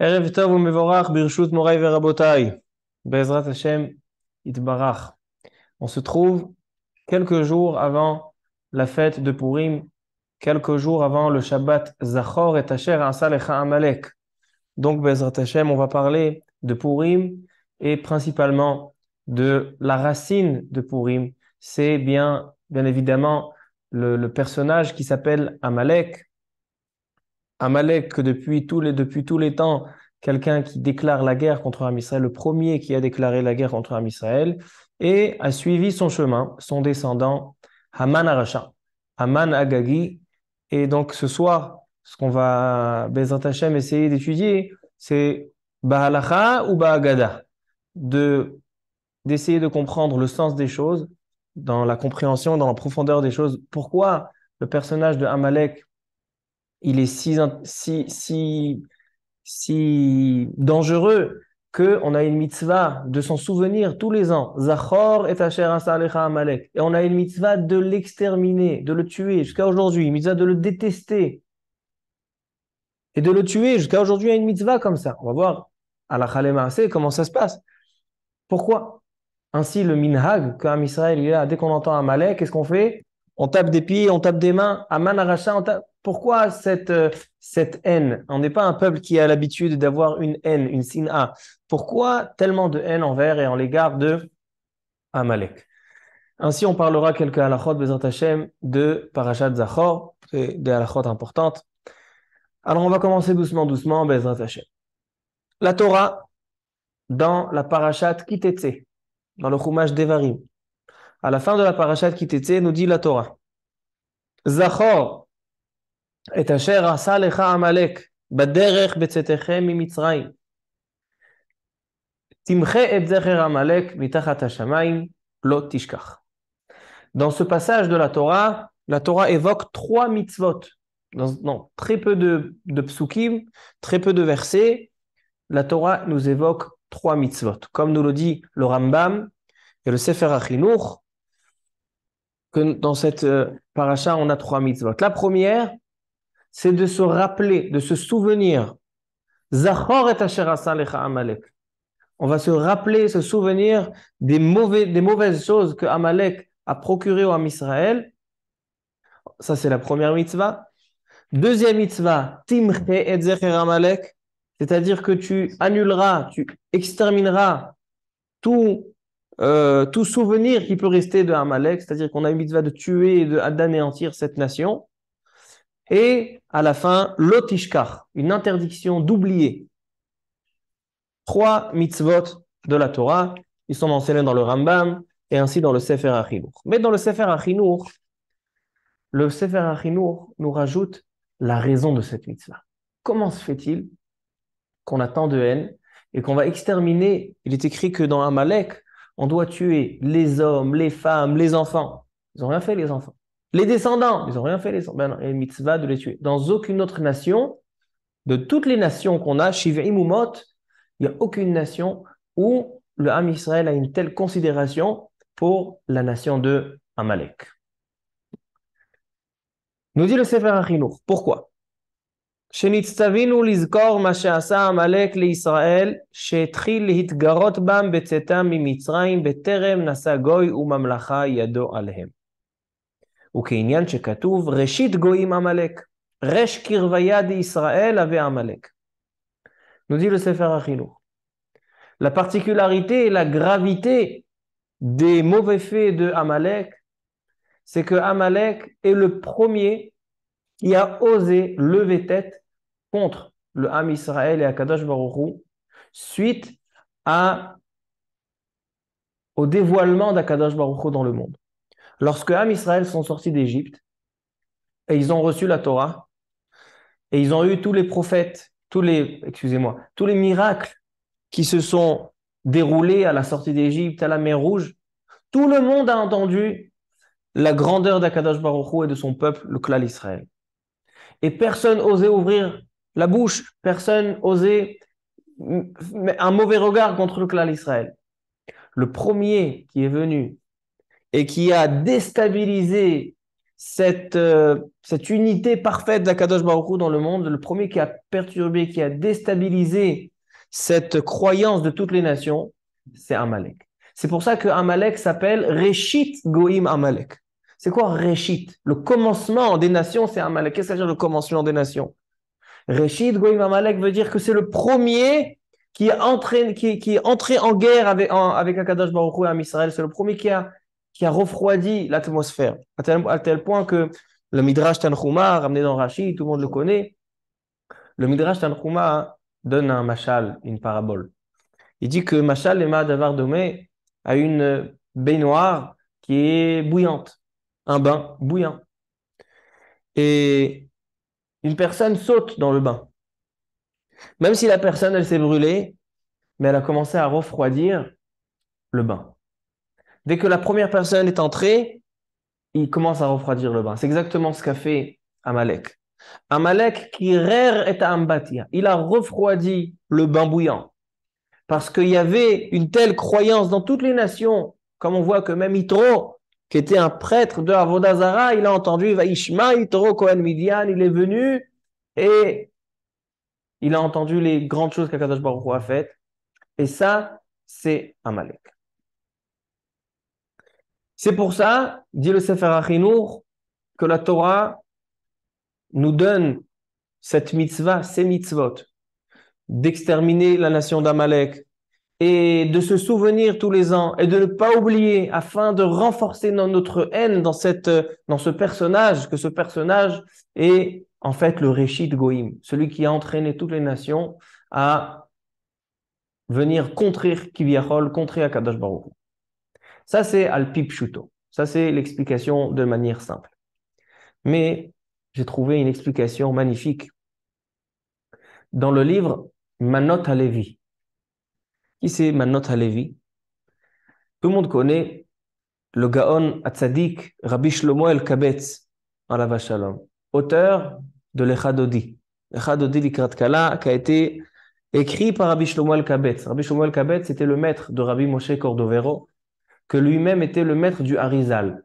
Erev Tov u'Mevorach Birshut Morai Verabotai. Bezrat Hashem Itbarach. On se trouve quelques jours avant la fête de Purim, quelques jours avant le Shabbat Zachor et Asher Asa Lecha Amalek. Donc Bezrat Hashem, on va parler de Purim et principalement de la racine de Purim. C'est bien évidemment le personnage qui s'appelle Amalek. Amalek, que depuis tous les temps, quelqu'un qui déclare la guerre contre Am Israël, le premier qui a déclaré la guerre contre Am Israël, et a suivi son chemin, son descendant, Haman Arasha, Haman Agagi. Et donc ce soir, ce qu'on va, Bezrat Hashem, essayer d'étudier, c'est Bahalacha ou Bahagada, de, d'essayer de comprendre le sens des choses, dans la compréhension, dans la profondeur des choses. Pourquoi le personnage de Amalek il est si dangereux qu'on a une mitzvah de s'en souvenir tous les ans. Zachor et Asher asa alecha Amalek. Et on a une mitzvah de l'exterminer, de le tuer jusqu'à aujourd'hui. Une mitzvah de le détester et de le tuer jusqu'à aujourd'hui. Il y a une mitzvah comme ça. On va voir à la Maaseh comment ça se passe. Pourquoi? Ainsi, le minhag, qu'un Israël, il est là, dès qu'on entend Amalek, qu'est-ce qu'on fait? On tape des pieds, on tape des mains, Aman Aracha, Pourquoi cette haine? On n'est pas un peuple qui a l'habitude d'avoir une haine, une sin'a. Pourquoi tellement de haine envers et en l'égard de Amalek? Ainsi, on parlera quelques halachot, Bezrat Hashem, de Parashat Zachor, c'est des halachot importantes. Alors, on va commencer doucement, Bezrat Hashem. La Torah, dans la Parashat Kitetse, dans le Chumash Devarim, à la fin de la Parashat Kitetse, nous dit la Torah. Zachor et asher asa lecha Amalek baderech betzetechem mimitzrayim. Timche et zecher Amalek mitachat hashamayim lo tishkach. Dans ce passage de la Torah évoque trois mitzvot. Dans très peu de psukim, très peu de versets, la Torah nous évoque trois mitzvot. Comme nous le dit le Rambam et le Sefer HaChinuch, que dans cette paracha, on a trois mitzvot. La première, c'est de se rappeler, de se souvenir. Zachor et asher asa lecha Amalek. On va se rappeler, se souvenir des mauvaises choses que Amalek a procurées au Ham Israël. Ça, c'est la première mitzvah. Deuxième mitzvah, timche et zecher Amalek. C'est-à-dire que tu annuleras, tu extermineras tout souvenir qui peut rester de Amalek. C'est-à-dire qu'on a une mitzvah de tuer et d'anéantir cette nation. Et à la fin, l'otishkar, une interdiction d'oublier. Trois mitzvot de la Torah, ils sont mentionnés dans le Rambam et ainsi dans le Sefer HaChinuch. Mais dans le Sefer HaChinuch, nous rajoute la raison de cette mitzvah. Comment se fait-il qu'on a tant de haine et qu'on va exterminer? Il est écrit que dans Amalek, on doit tuer les hommes, les femmes, les enfants. Ils n'ont rien fait, les enfants. Les descendants, ils n'ont rien fait, les enfants. Ben non, il y a une mitzvah de les tuer. Dans aucune autre nation, de toutes les nations qu'on a, Shiv'im Umot, il n'y a aucune nation où le Ham Israël a une telle considération pour la nation de Amalek. Nous dit le Sefer HaChinuch. Pourquoi? שנצטווינו לזכור מה שעשה עמלק לישראל, שהתחיל להתגרות בם בצאתם ממצרים, בטרם נשא גוי וממלכה ידו עליהם. וכעניין שכתוב, ראשית גויים עמלק, רש קרביה דישראל הווה עמלק. Nous dit le Sefer HaChinuch. La particularité et la gravité des mauvais faits de Amalek, c'est que Amalek est le premier qui a osé lever tête contre le Ham Israël et Akadosh Baruch Hu suite au dévoilement d'Akadosh Baruch Hu dans le monde. Lorsque Ham Israël sont sortis d'Égypte et ils ont reçu la Torah et ils ont eu tous les prophètes, tous les miracles qui se sont déroulés à la sortie d'Égypte, à la mer Rouge, tout le monde a entendu la grandeur d'Akadosh Baruch Hu et de son peuple, le Klal Israël. Et personne osait ouvrir la bouche, personne osait un mauvais regard contre le Klal Israël. Le premier qui est venu et qui a déstabilisé cette unité parfaite d'Akadosh Baruch Hu dans le monde, le premier qui a perturbé, qui a déstabilisé cette croyance de toutes les nations, c'est Amalek. C'est pour ça que Amalek s'appelle Reshit Goïm Amalek. C'est quoi Reshit? Le commencement des nations, c'est Amalek. Qu'est-ce que ça veut dire le commencement des nations? Reshit Goïm Amalek veut dire que c'est le premier qui est entré en guerre avec Akadosh Baruch Hu et Am Israël. C'est le premier qui a refroidi l'atmosphère, à tel point que le Midrash Tanchuma, ramené dans Rashi, tout le monde le connaît, le Midrash Tanchuma donne un mashal, une parabole. Il dit que mashal lema davar domé a une baignoire qui est bouillante, un bain bouillant. Et une personne saute dans le bain. Même si la personne, elle s'est brûlée, mais elle a commencé à refroidir le bain. Dès que la première personne est entrée, il commence à refroidir le bain. C'est exactement ce qu'a fait Amalek. Amalek qui rer et ambatia. Il a refroidi le bain bouillant. Parce qu'il y avait une telle croyance dans toutes les nations, comme on voit que même Yitro, qui était un prêtre de Avodah Zarah, il a entendu Vaishma Yitro Kohen Midian, il est venu et il a entendu les grandes choses qu'Akadosh Baruch Hu a faites. Et ça, c'est Amalek. C'est pour ça, dit le Sefer HaChinour, que la Torah nous donne cette mitzvah, ces mitzvot, d'exterminer la nation d'Amalek et de se souvenir tous les ans et de ne pas oublier afin de renforcer notre haine dans ce personnage, que ce personnage est en fait le Réchit Goïm, celui qui a entraîné toutes les nations à venir contrer Kiviachol, contrer Akadosh Baruch Hu. Ça, c'est Al-Pi Pshuto. Ça, c'est l'explication de manière simple. Mais j'ai trouvé une explication magnifique dans le livre Manot HaLevi. Qui c'est Manot HaLevi? Tout le monde connaît le Gaon Hatzadik Rabbi Shlomo El-Kabetz, Alav Shalom, auteur de l'Echadodi. L'Echadodi Likrat Kala, qui a été écrit par Rabbi Shlomo El-Kabetz. Rabbi Shlomo El-Kabetz était le maître de Rabbi Moshe Cordovero, que lui-même était le maître du Harizal.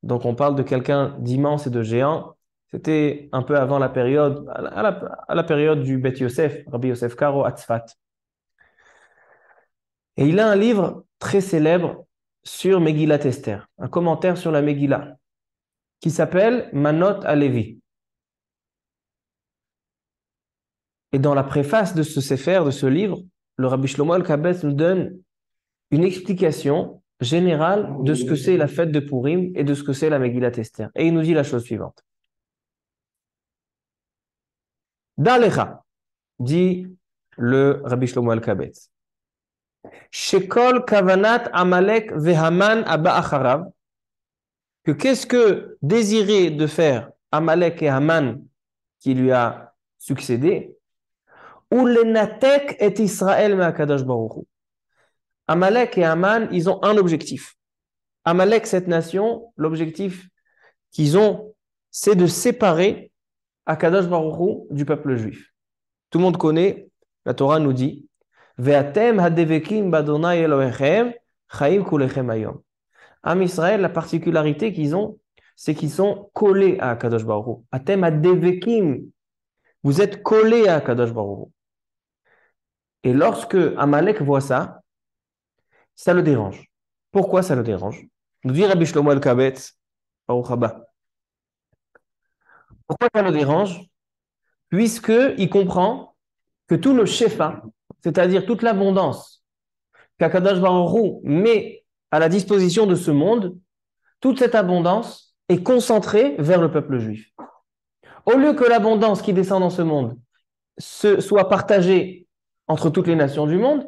Donc on parle de quelqu'un d'immense et de géant. C'était un peu avant la période, à la période du Bet Yosef, Rabbi Yosef Karo Atzfat. Et il a un livre très célèbre sur Megillat Esther, un commentaire sur la Megillah, qui s'appelle Manot HaLevi. Et dans la préface de ce sefer, de ce livre, le Rabbi Shlomo El-Kabetz nous donne une explication générale de ce que c'est la fête de Purim et de ce que c'est la Megillat Esther. Et il nous dit la chose suivante. Dalecha, dit le Rabbi Shlomo El-Kabetz, Shekol kavanat Amalek vehaman abba acharav, que qu'est-ce que désirait de faire Amalek et Haman qui lui a succédé, ou lenatek et Israël me'akadosh baruch Hu. Amalek et Haman, ils ont un objectif. Amalek, cette nation, l'objectif qu'ils ont, c'est de séparer Akadosh Baruch Hu du peuple juif. Tout le monde connaît, la Torah nous dit Ve'atem hadevekim badonai Elohechem chaim kulechem hayom. Am Israël, la particularité qu'ils ont, c'est qu'ils sont collés à Akadosh Baruch Hu. Atem hadevekim, vous êtes collés à Akadosh Baruch Hu. Et lorsque Amalek voit ça, ça le dérange. Pourquoi ça le dérange? Nous dit Rabbi Shlomo El-Kabetz, Baruch haba. Pourquoi ça le dérange? Puisqu'il comprend que tout le shefa, c'est-à-dire toute l'abondance qu'Akadosh Baruch Hu met à la disposition de ce monde, toute cette abondance est concentrée vers le peuple juif. Au lieu que l'abondance qui descend dans ce monde soit partagée entre toutes les nations du monde,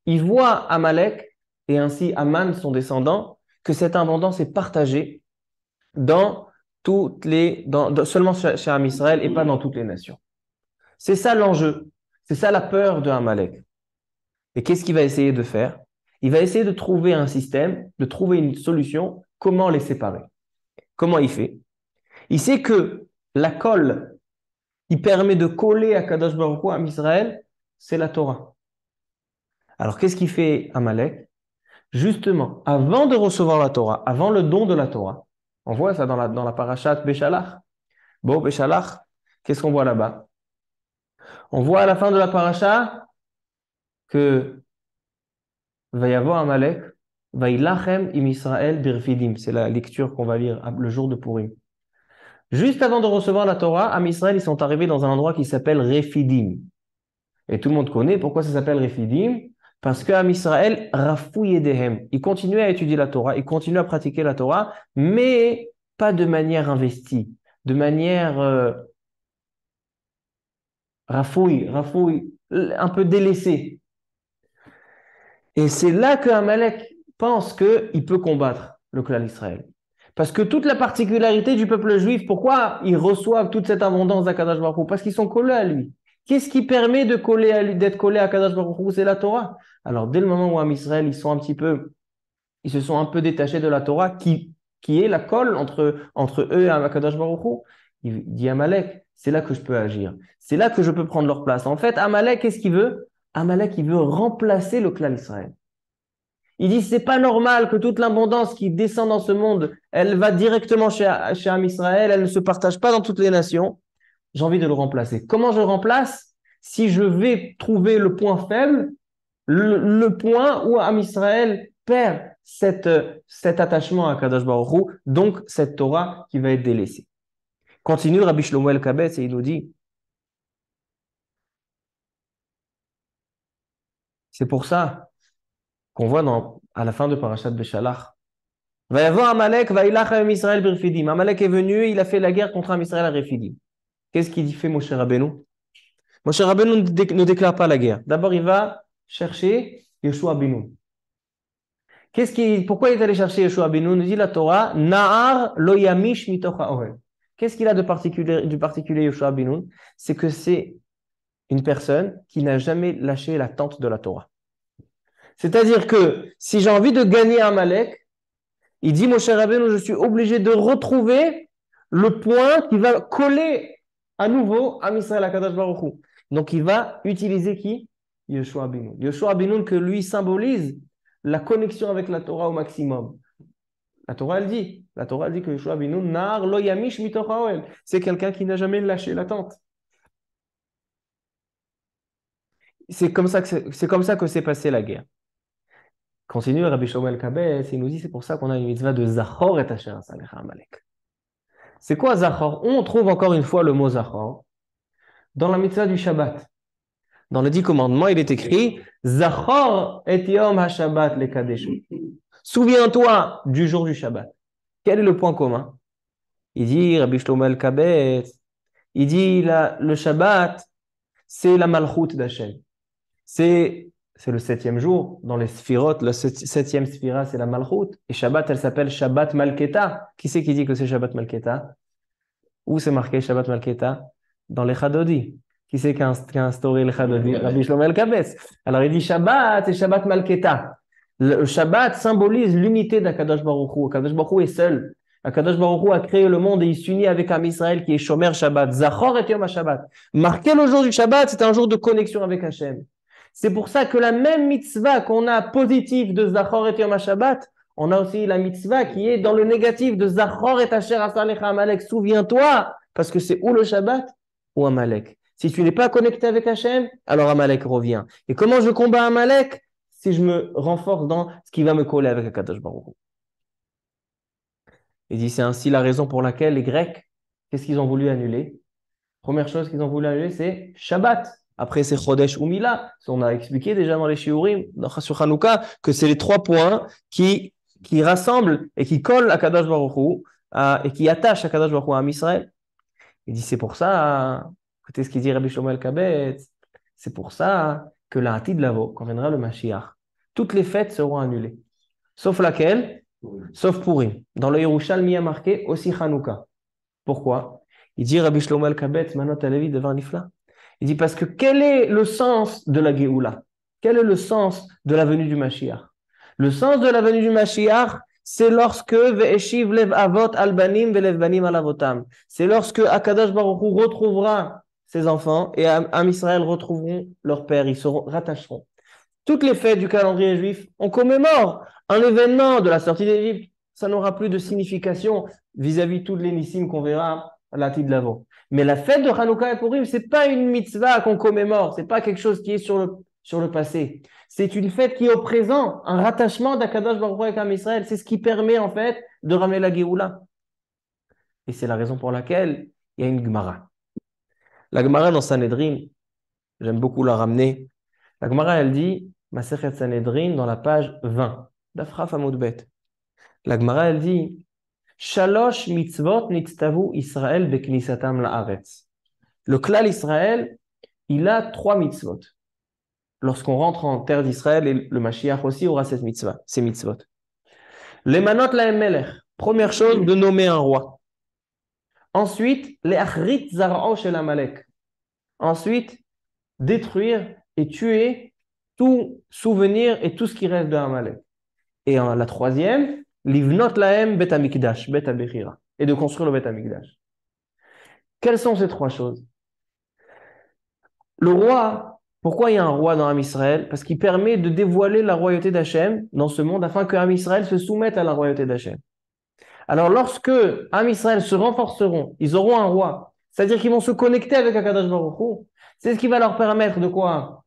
il voit Amalek et ainsi Aman, son descendant, que cette abondance est partagée seulement chez Am Israël et pas dans toutes les nations. C'est ça l'enjeu, c'est ça la peur de Amalek. Et qu'est-ce qu'il va essayer de faire? Il va essayer de trouver un système, de trouver une solution, comment les séparer. Comment il fait? Il sait que la colle qui permet de coller à Kadosh Baruch Hu, à Israël, c'est la Torah. Alors qu'est-ce qu'il fait Amalek? Justement, avant de recevoir la Torah, avant le don de la Torah, On voit ça dans la parashat Béchalach. Bon, Béchalach, qu'est-ce qu'on voit là-bas? On voit à la fin de la paracha que va y avoir Amalek, va ilachem im Israël birfidim. C'est la lecture qu'on va lire le jour de Purim. Juste avant de recevoir la Torah, Am Israël, ils sont arrivés dans un endroit qui s'appelle Refidim. Et tout le monde connaît pourquoi ça s'appelle Refidim. Parce que Am Israël, rafouille edehem. Ils continuaient à étudier la Torah, ils continuaient à pratiquer la Torah, mais pas de manière investie, de manière rafouille, un peu délaissée. Et c'est là que Amalek pense qu'il peut combattre le clan d'Israël. Parce que toute la particularité du peuple juif, pourquoi ils reçoivent toute cette abondance d'Akadosh Baruch Hu? Parce qu'ils sont collés à lui. Qu'est-ce qui permet de coller à lui, d'être collé à Akadosh Baruch Hu? C'est la Torah. Alors, dès le moment où Am Israël, ils se sont un peu détachés de la Torah, qui est la colle entre eux et Akadosh Baruch Hu, il dit Amalek, c'est là que je peux agir. C'est là que je peux prendre leur place. En fait, Amalek, qu'est-ce qu'il veut? Amalek, il veut remplacer le clan d'Israël. Il dit, c'est pas normal que toute l'abondance qui descend dans ce monde, elle va directement chez Am Israël, elle ne se partage pas dans toutes les nations. J'ai envie de le remplacer. Comment je le remplace? Si je vais trouver le point faible, le point où Am Israël perd cet attachement à Kadosh Baruch Hu, donc cette Torah qui va être délaissée. Continue Rabbi Shlomo El-Kabetz et il nous dit, c'est pour ça qu'on voit à la fin de Parashat Beshalach, va y avoir Amalek, va ilachem Israël birfidim. Amalek est venu, il a fait la guerre contre Israël à Refidim. Qu'est-ce qu'il fait Moshe Rabbeinu? Moshe Rabbeinu ne déclare pas la guerre. D'abord, il va chercher Yeshua Benoun. Pourquoi il est allé chercher Yeshua Benoun? Nous dit la Torah, Na'ar lo yamish mitoch ha'ohel. Qu'est-ce qu'il a de particulier Yeshua Benoun? C'est que c'est une personne qui n'a jamais lâché la tente de la Torah. C'est-à-dire que si j'ai envie de gagner Amalek, il dit, Moshe Rabbeinu, je suis obligé de retrouver le point qui va coller à nouveau à Israël HaKadosh Baruch Hu. Donc, il va utiliser qui? Yeshua Benoun. Yeshua Benoun que lui symbolise la connexion avec la Torah au maximum. La Torah, elle dit que Yeshua Benoun, Nar lo yamish mitoch ha'ohel. C'est quelqu'un qui n'a jamais lâché la tente. C'est comme ça que s'est passée la guerre. Continue Rabbi Shlomo El-Kabetz, il nous dit c'est pour ça qu'on a une mitzvah de Zachor et Asher Asalecha Amalek. C'est quoi Zachor? On trouve encore une fois le mot Zachor dans la mitzvah du Shabbat. Dans les 10 commandements, il est écrit Zachor et Yom HaShabbat le Kadeshu. Souviens-toi du jour du Shabbat. Quel est le point commun? Il dit Rabbi Shlomo El-Kabetz, il dit le Shabbat, c'est la Malchut d'Hashem. C'est le 7e jour. Dans les Sphirot, la 7e Sphira, c'est la Malchut. Et Shabbat, elle s'appelle Shabbat Malketa. Qui c'est qui dit que c'est Shabbat Malketa? Où c'est marqué Shabbat Malketa? Dans les Chadodi. Qui c'est qui a instauré les Chadodi? Rabbi Shlomo El-Kabetz. Alors il dit Shabbat et Shabbat Malketa. Le Shabbat symbolise l'unité d'Akadosh Baruch Hu. Akadosh Baruch Hu est seul. Akadosh Baruch Hu a créé le monde et il s'unit avec Am Israël qui est Shomer Shabbat. Zachor et Yom HaShabbat. Marquer le jour du Shabbat, c'est un jour de connexion avec Hachem. C'est pour ça que la même mitzvah qu'on a positive de Zachor et Yom HaShabbat, on a aussi la mitzvah qui est dans le négatif de Zachor et Asher Asalecha Amalek. Souviens-toi, parce que c'est ou le Shabbat ou Amalek. Si tu n'es pas connecté avec Hachem, alors Amalek revient. Et comment je combats Amalek? Si je me renforce dans ce qui va me coller avec Akadosh Baruch Hu. Il dit c'est ainsi la raison pour laquelle les Grecs, qu'est-ce qu'ils ont voulu annuler? Première chose qu'ils ont voulu annuler, c'est Shabbat. Après, c'est Chodesh ou Mila. On a expliqué déjà dans les Shiurim, sur Hanouka, que c'est les 3 points qui rassemblent et qui collent à Kadosh Baruch Hu, et qui attachent à Kadosh Baruch Hu à Israël. Il dit, c'est pour ça, écoutez ce qu'il dit Rabbi Shlomo El-Kabetz, c'est pour ça que la Hatid Lavo, quand viendra le Mashiach, toutes les fêtes seront annulées. Sauf laquelle? Sauf Purim. Dans le Yerushalmi, il y a marqué aussi Hanouka. Pourquoi? Il dit Rabbi Shlomo El-Kabetz, Manot Alevi devant Nifla. Il dit parce que quel est le sens de la Géoula? Quel est le sens de la venue du Mashiach? Le sens de la venue du Mashiach, c'est lorsque Ve'eshiv lev avot albanim ve'lev banim alavotam. C'est lorsque Akadosh Baruch Hu retrouvera ses enfants et Am Israël retrouveront leur père. Ils se rattacheront. Toutes les fêtes du calendrier juif, on commémore un événement de la sortie d'Égypte, ça n'aura plus de signification vis-à-vis toutes les nissim qu'on verra à la de l'avant. Mais la fête de Hanouka et Purim, c'est pas une mitzvah qu'on commémore, c'est pas quelque chose qui est sur le passé. C'est une fête qui est au présent, un rattachement d'Akadosh Baruch Hu avec Am Israël. C'est ce qui permet en fait de ramener la Géoula. Et c'est la raison pour laquelle il y a une Gemara. La Gemara dans Sanhedrin, j'aime beaucoup la ramener. La Gemara, elle dit, Masechet Sanhedrin, dans la page 20, d'Afra Famoudbet. La Gemara, elle dit, Shalosh mitzvot nitztavu Israël beknisatam la'aretz. Le klal Israël, il a 3 mitzvot. Lorsqu'on rentre en terre d'Israël, et le Mashiach aussi aura ces mitzvot. Les manot lahem melech. Première chose, de nommer un roi. Ensuite, les achrit zara'o shel Amalek. Ensuite, détruire et tuer tout souvenir et tout ce qui reste de Amalek. Et la troisième, livnot lahem bet hamikdash, bet habechira, et de construire le bet hamikdash. Quelles sont ces 3 choses? Le roi, pourquoi il y a un roi dans Am Israël? Parce qu'il permet de dévoiler la royauté d'Hachem dans ce monde afin que Am Israël se soumette à la royauté d'Hachem. Alors lorsque Am Israël se renforceront, ils auront un roi, c'est-à-dire qu'ils vont se connecter avec Akadosh Baruch Hu, c'est ce qui va leur permettre de quoi?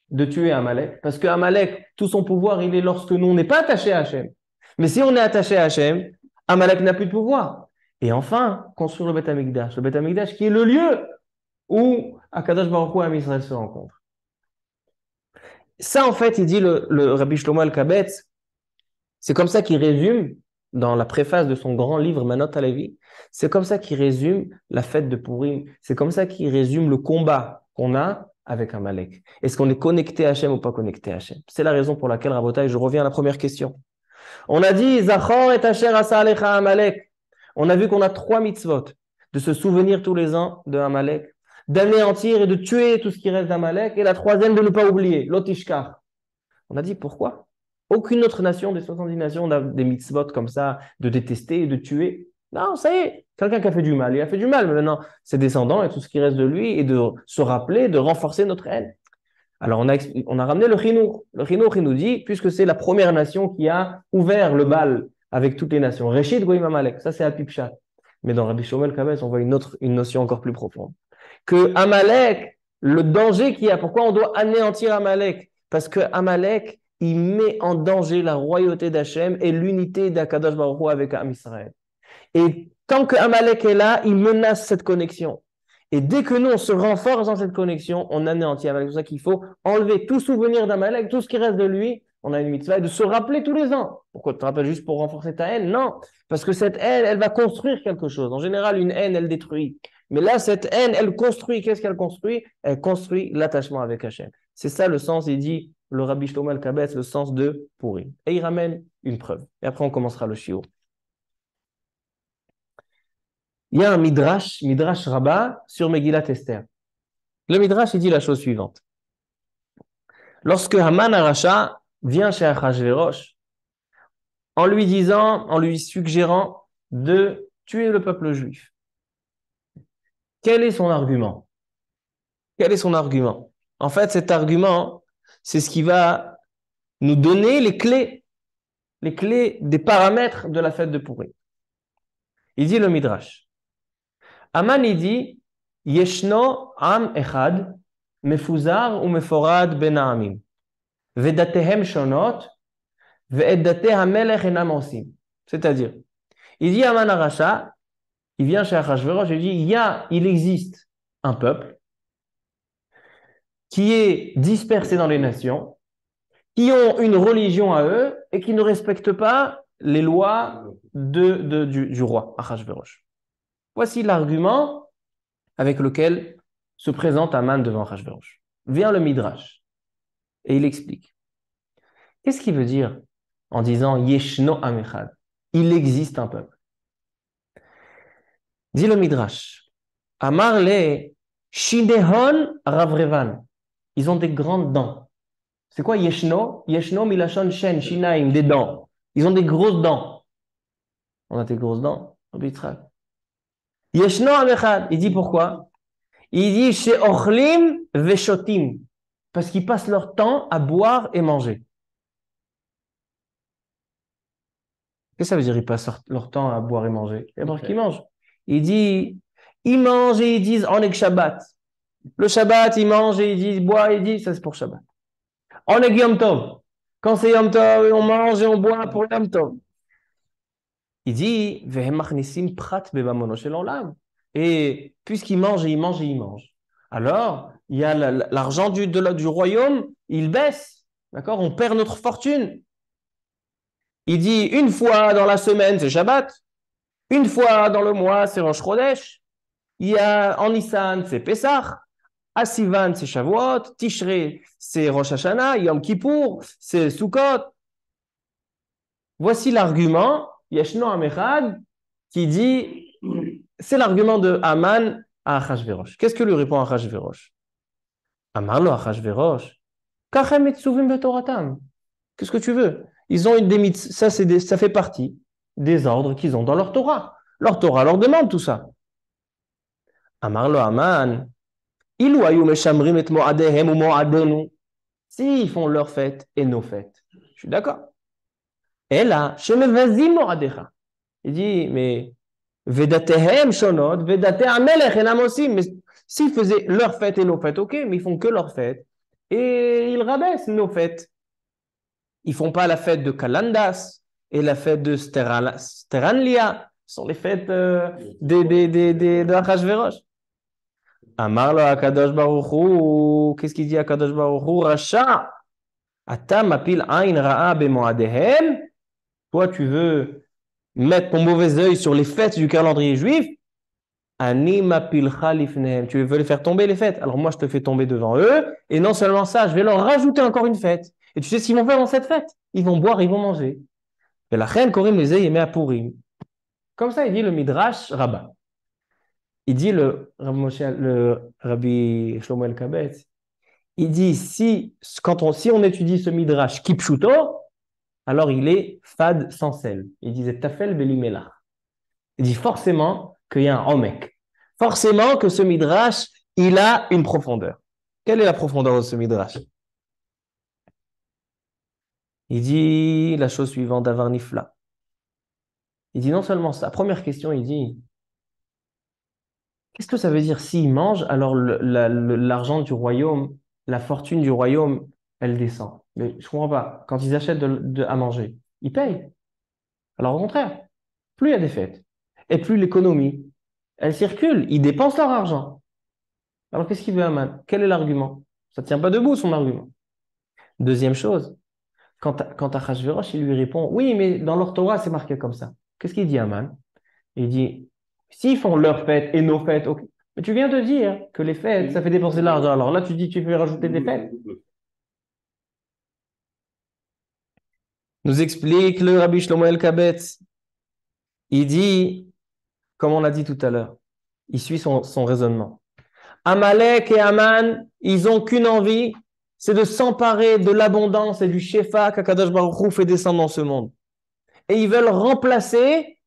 De tuer Amalek. Parce que Amalek, tout son pouvoir, il est lorsque nous, on n'est pas attaché à Hachem. Mais si on est attaché à Hachem, Amalek n'a plus de pouvoir. Et enfin, construire le Bet Hamikdash. Le Bet Hamikdash qui est le lieu où Akadosh Baruch Hu et Am Israël se rencontrent. Ça, en fait, il dit le Rabbi Shlomo Alkabetz, c'est comme ça qu'il résume, dans la préface de son grand livre Manot Halevi, c'est comme ça qu'il résume la fête de Purim. C'est comme ça qu'il résume le combat qu'on a avec Amalek. Est-ce qu'on est connecté à Hachem ou pas connecté à Hachem? C'est la raison pour laquelle, Rabotai, je reviens à la première question. On a dit, Zachor et Asher asa alecha Amalek. On a vu qu'on a 3 mitzvot, de se souvenir tous les ans de Amalek, d'anéantir et de tuer tout ce qui reste d'Amalek, et la 3e, de ne pas oublier, l'Otishkar. On a dit, pourquoi? Aucune autre nation des 70 nations n'a des mitzvot comme ça, de détester et de tuer. Non, ça y est, quelqu'un qui a fait du mal, il a fait du mal, mais maintenant, ses descendants et tout ce qui reste de lui, et de se rappeler, de renforcer notre haine. Alors, on a ramené le Chinour. Le Chinour, il nous dit, puisque c'est la première nation qui a ouvert le bal avec toutes les nations. Reshit Goïm Amalek, ça c'est Apipshat. Mais dans Rabbi Shlomo Alkabetz, on voit une notion encore plus profonde. Que Amalek, le danger qu'il y a, pourquoi on doit anéantir Amalek? Parce que Amalek, il met en danger la royauté d'Hachem et l'unité d'Akadosh Baruch Hu avec Am Israël. Et tant que Amalek est là, il menace cette connexion. Et dès que nous, on se renforce dans cette connexion, on anéantit Amalek. C'est pour ça qu'il faut enlever tout souvenir d'Amalek, tout ce qui reste de lui. On a une mitzvah de se rappeler tous les ans. Pourquoi tu te rappelles juste pour renforcer ta haine? Non, parce que cette haine, elle va construire quelque chose. En général, une haine, elle détruit. Mais là, cette haine, elle construit. Qu'est-ce qu'elle construit? Elle construit l'attachement avec Hachem. C'est ça le sens, il dit, le Rabbi Shlomo Alkabetz, le sens de Purim. Et il ramène une preuve. Et après, on commencera le shiur. Il y a un Midrash Rabbah sur Megillat Esther. Le Midrash, il dit la chose suivante. Lorsque Haman Aracha vient chez Achashverosh, en lui suggérant de tuer le peuple juif, quel est son argument? En fait, cet argument, c'est ce qui va nous donner les clés des paramètres de la fête de Purim. Il dit le Midrash. Haman, il dit, Yeshno am echad, mefuzar ou meforad ben ha'amim, vedatehem shonot, ve'edate ha'melech enam osim. C'est-à-dire, il dit Haman Aracha, il vient chez Achashverosh, il dit, il existe un peuple qui est dispersé dans les nations, qui ont une religion à eux et qui ne respectent pas les lois du roi Achashverosh. Voici l'argument avec lequel se présente Haman devant Achashverosh. Vient le Midrash et il explique. Qu'est-ce qu'il veut dire en disant Yeshno am echad? Il existe un peuple. Dit le Midrash. Amar le Shinehon Ravrevan. Ils ont des grandes dents. C'est quoi Yeshno? Yeshno milashon shen, shinaim, des dents. Ils ont des grosses dents. On a des grosses dents, Rabbi Yitzhak. Yeshno am echad. Il dit pourquoi? Il dit chez Ochlim veshotim. Parce qu'ils passent leur temps à boire et manger. Qu'est-ce que ça veut dire, ils passent leur temps à boire et manger? D'abord qu'ils mangent. Il dit, ils mangent et ils disent, on est que Shabbat. Le Shabbat, ils mangent et ils disent, bois et ils disent, ça c'est pour Shabbat. On est que Yom Tov. Quand c'est Yom Tov, on mange et on boit pour Yom Tov. Il dit, Vehem machnisim prat bebamono shel olam. Et puisqu'ils mangent et ils mangent et ils mangent, alors il y a l'argent du royaume, il baisse. D'accord? On perd notre fortune. Il dit, une fois dans la semaine, c'est Shabbat. Une fois dans le mois, c'est Rosh Chodesh. Il y a en Nissan, c'est Pessah. À Sivan, c'est Shavuot. Tishrei, c'est Rosh Hashanah. Yom Kippour, c'est Sukkot. Voici l'argument, Yeshno Amechad, qui dit, c'est l'argument de Haman à Achashverosh. Qu'est-ce que lui répond Achashverosh? Amar lo Achashverosh, Kachem etzuvim betoratam. Qu'est-ce que tu veux? Ils ont des mythes, ça fait partie des ordres qu'ils ont dans leur Torah. Leur Torah leur demande tout ça. Amar lo Haman, ilu ayu meshamrim et moadehem ou moadenu. S'ils font leurs fêtes et nos fêtes. Je suis d'accord. Et là, shemevazim moadecha. Il dit, mais Vedatehem shonot, vedate amelech enam osim. Mais s'ils faisaient leurs fêtes et nos fêtes, ok, mais ils font que leurs fêtes. Et ils rabaissent nos fêtes. Ils font pas la fête de Kalandas et la fête de Steranlia. Ce sont les fêtes de Achashverosh. Amar lo Akadosh Baruch Hu. Qu'est-ce qu'il dit Akadosh Baruch Hu? Racha. Ata mapil ain ra'a bemoadehem. Toi, tu veux mettre ton mauvais œil sur les fêtes du calendrier juif. Ani mapilcha lifnehem. Tu veux les faire tomber les fêtes. Alors moi, je te fais tomber devant eux. Et non seulement ça, je vais leur rajouter encore une fête. Et tu sais ce qu'ils vont faire dans cette fête? Ils vont boire, ils vont manger. Et la reine Korim les yémé à Purim. Comme ça, il dit le Midrash Rabbah. Il dit le Rabbi Shlomo El-Kabetz. Il dit si on étudie ce Midrash Kipshuto, alors il est fad sans sel. Il disait Tafel Belimelach. Il dit forcément qu'il y a un omek. Forcément que ce Midrash, il a une profondeur. Quelle est la profondeur de ce Midrash? Il dit la chose suivante d'Avar Nifla. Il dit non seulement ça. Première question, il dit qu'est-ce que ça veut dire s'ils mangent, alors l'argent du royaume, la fortune du royaume, elle descend. Mais je ne comprends pas. Quand ils achètent à manger, ils payent. Alors au contraire, plus il y a des fêtes et plus l'économie, elle circule. Ils dépensent leur argent. Alors qu'est-ce qu'il veut Haman? Quel est l'argument? Ça ne tient pas debout son argument. Deuxième chose, quand Achashverosh, il lui répond, oui, mais dans leur Torah, c'est marqué comme ça. Qu'est-ce qu'il dit Haman? Il dit, s'ils font leurs fêtes et nos fêtes, okay. Mais tu viens de dire que les fêtes, ça fait dépenser de l'argent. Alors là, tu dis, tu veux rajouter des fêtes. Nous explique le Rabbi Shlomo El-Kabetz. Il dit, comme on l'a dit tout à l'heure, il suit son raisonnement. Amalek et Haman, ils n'ont qu'une envie, c'est de s'emparer de l'abondance et du shefa qu'Akadosh Baruch Hu fait descendre dans ce monde. Et ils veulent remplacer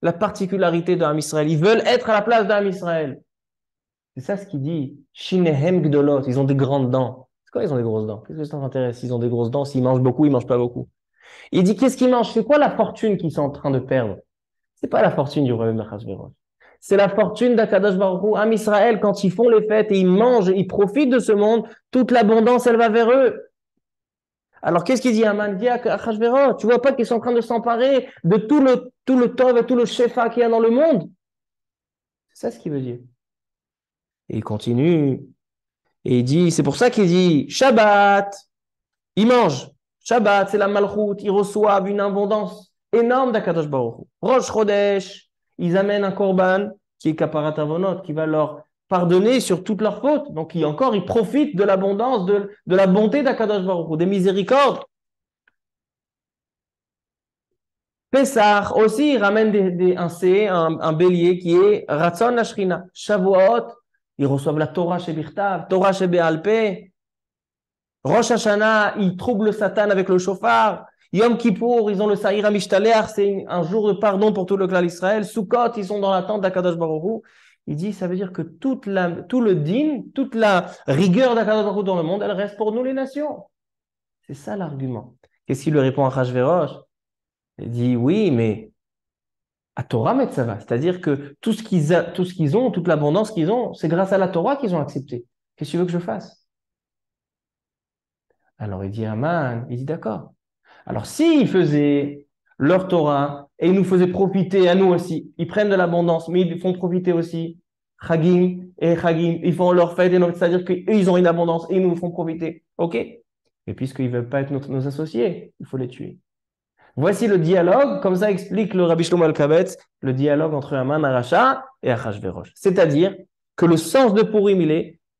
la particularité d'Am Israël. Ils veulent être à la place d'Am Israël. C'est ça ce qu'il dit. Shinehem gdolot. Ils ont des grandes dents. C'est quoi ils ont des grosses dents? Qu'est-ce que ça t'intéresse? S'ils ont des grosses dents, s'ils mangent beaucoup, ils mangent pas beaucoup. Il dit qu'est-ce qu'ils mangent? C'est quoi la fortune qu'ils sont en train de perdre? C'est pas la fortune du royaume d'Achashverosh. C'est la fortune d'Akadosh Baruch Hu. Am Israël, quand ils font les fêtes et ils mangent, ils profitent de ce monde, toute l'abondance, elle va vers eux. Alors, qu'est-ce qu'il dit Haman? Il dit à Achashverosh, tu vois pas qu'ils sont en train de s'emparer de tout le tov et tout le shefa qu'il y a dans le monde? C'est ça ce qu'il veut dire. Et il continue. Et il dit, c'est pour ça qu'il dit, Shabbat, ils mangent. Shabbat, c'est la malchoute, ils reçoivent une abondance énorme d'Akadosh Baruch Hu. Rosh Chodesh, ils amènent un korban qui est kaparat avonot, qui va leur pardonner sur toutes leurs fautes. Donc, ils profitent de l'abondance, de la bonté d'Akadosh Baruch Hu, des miséricordes. Pessah aussi, il ramène un bélier qui est Ratzon la Shrina. Shavuot, ils reçoivent la Torah chez Birtav, Torah chez Be'alpeh. Rosh Hashanah, ils troublent le Satan avec le shofar. Yom Kippour, ils ont le Sa'ir HaMishtaleach, c'est un jour de pardon pour tout le clan d'Israël. Sukkot, ils sont dans l'attente d'Akadosh Baruch Hu. Il dit, ça veut dire que tout le din, toute la rigueur d'Akadosh Baruch Hu dans le monde, elle reste pour nous les nations. C'est ça l'argument. Qu'est-ce qu'il lui répond à Achashverosh? Il dit oui, mais à Torah Metzava, c'est-à-dire que tout ce qu'ils ont, toute l'abondance qu'ils ont, c'est grâce à la Torah qu'ils ont accepté. Qu'est-ce que tu veux que je fasse? Alors il dit Aman, il dit d'accord. Alors s'ils faisaient leur Torah et ils nous faisaient profiter à nous aussi, ils prennent de l'abondance, mais ils font profiter aussi Chagim et Chagim, ils font leur fête, c'est-à-dire qu'eux ils ont une abondance et ils nous font profiter. Ok? Mais puisqu'ils ne veulent pas être nos associés, il faut les tuer. Voici le dialogue, comme ça explique le Rabbi Shlomo Alkabetz, le dialogue entre Haman Aracha et Achashverosh. C'est-à-dire que le sens de Purim,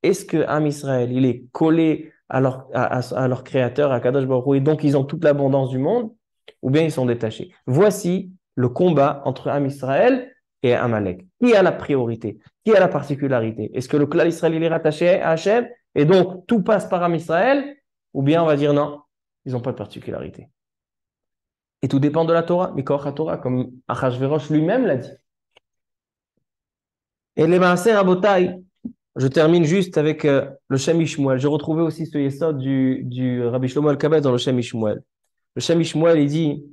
est-ce que Am Israël, il est collé à leur créateur, à Kadosh Baruch Hu, et donc ils ont toute l'abondance du monde, ou bien ils sont détachés. Voici le combat entre Am Israël et Amalek. Qui a la priorité? Qui a la particularité? Est-ce que le clan Israël, il est rattaché à Hachem, et donc tout passe par Am Israël, ou bien on va dire non, ils n'ont pas de particularité. Et tout dépend de la Torah, Mikor Torah, comme Achashverosh lui-même l'a dit. Et les Maaser Rabotai, je termine juste avec le Shem Ishmuel. J'ai retrouvé aussi ce yesod du Rabbi Shlomo Alkabetz dans le Shem Ishmuel. Le Shem Ishmuel, il dit,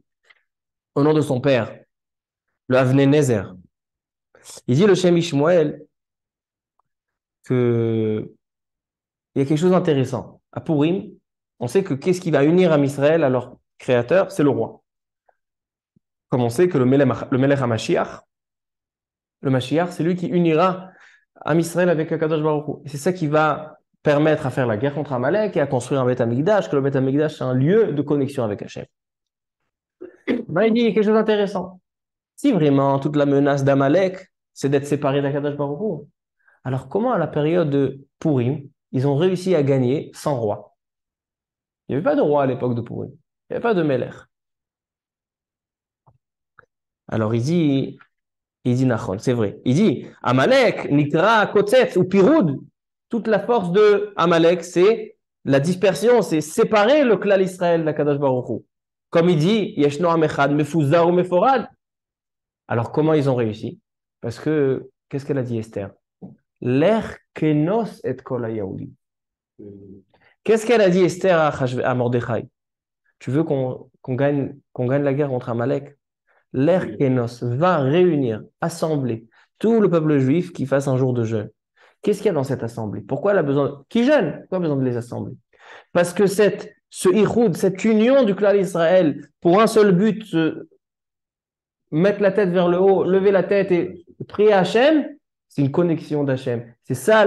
au nom de son père, le Avnei Nezer, il dit le Shem Ishmuel que il y a quelque chose d'intéressant. À Purim, on sait que qu'est-ce qui va unir Am Israël à leur créateur? C'est le roi. Comme on sait que le Melech HaMashiach, le Mashiach, c'est lui qui unira Am Israël avec Akadosh Baruch Hu. Et c'est ça qui va permettre à faire la guerre contre Amalek et à construire un Beth Amikdash, que le Beth Amikdash, c'est un lieu de connexion avec Hachem. Ben, il dit quelque chose d'intéressant. Si vraiment toute la menace d'Amalek, c'est d'être séparé d'Akadosh Baruch Hu, alors comment à la période de Purim, ils ont réussi à gagner sans roi? Il n'y avait pas de roi à l'époque de Purim. Il n'y avait pas de Melech. Alors il dit Nachon, c'est vrai. Il dit Amalek, Nikra, Kotzetz ou Piroud. Toute la force de Amalek, c'est la dispersion, c'est séparer le clan Israël d'Akadosh Baruch Hu. Comme il dit Yeshno Amechad, Mefuzar ou Meforad. Alors comment ils ont réussi? Parce que, qu'est-ce qu'elle a dit Esther? L'er kenos et kol haYahudi. Qu'est-ce qu'elle a dit Esther à Mordechai? Tu veux qu'on gagne la guerre contre Amalek? L'Erkenos va réunir, assembler tout le peuple juif qui fasse un jour de jeûne. Qu'est-ce qu'il y a dans cette assemblée? Pourquoi elle a besoin, qui jeûne? Pourquoi elle a besoin de les assembler? Parce que ce ichoud, cette union du clan d'Israël, pour un seul but, mettre la tête vers le haut, lever la tête et prier à Hachem, c'est une connexion d'Hachem. C'est ça.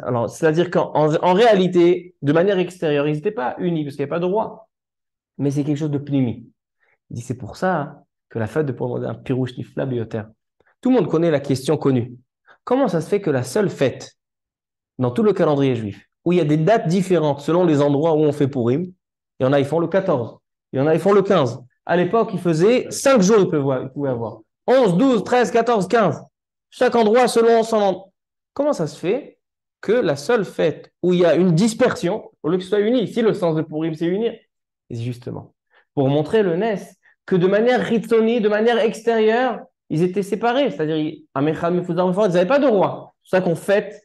Alors, c'est-à-dire qu'en réalité, de manière extérieure, ils n'étaient pas unis parce qu'il n'y avait pas de roi. Mais c'est quelque chose de pnimi. Il dit, c'est pour ça que la fête de Purim est un pirouche nifla bioter. Tout le monde connaît la question connue. Comment ça se fait que la seule fête dans tout le calendrier juif, où il y a des dates différentes selon les endroits où on fait Purim, il y en a, ils font le 14, il y en a, ils font le 15. À l'époque, ils faisaient 5 jours, ils pouvaient avoir. 11, 12, 13, 14, 15. Chaque endroit selon son endroit. Comment ça se fait que la seule fête où il y a une dispersion, au lieu que ce soit uni, ici le sens de Purim, c'est unir, et justement, pour montrer le Nes, que de manière ritoni, de manière extérieure, ils étaient séparés. C'est-à-dire, Amechad, Mefuzar, ils n'avaient pas de roi. C'est ça qu'on fête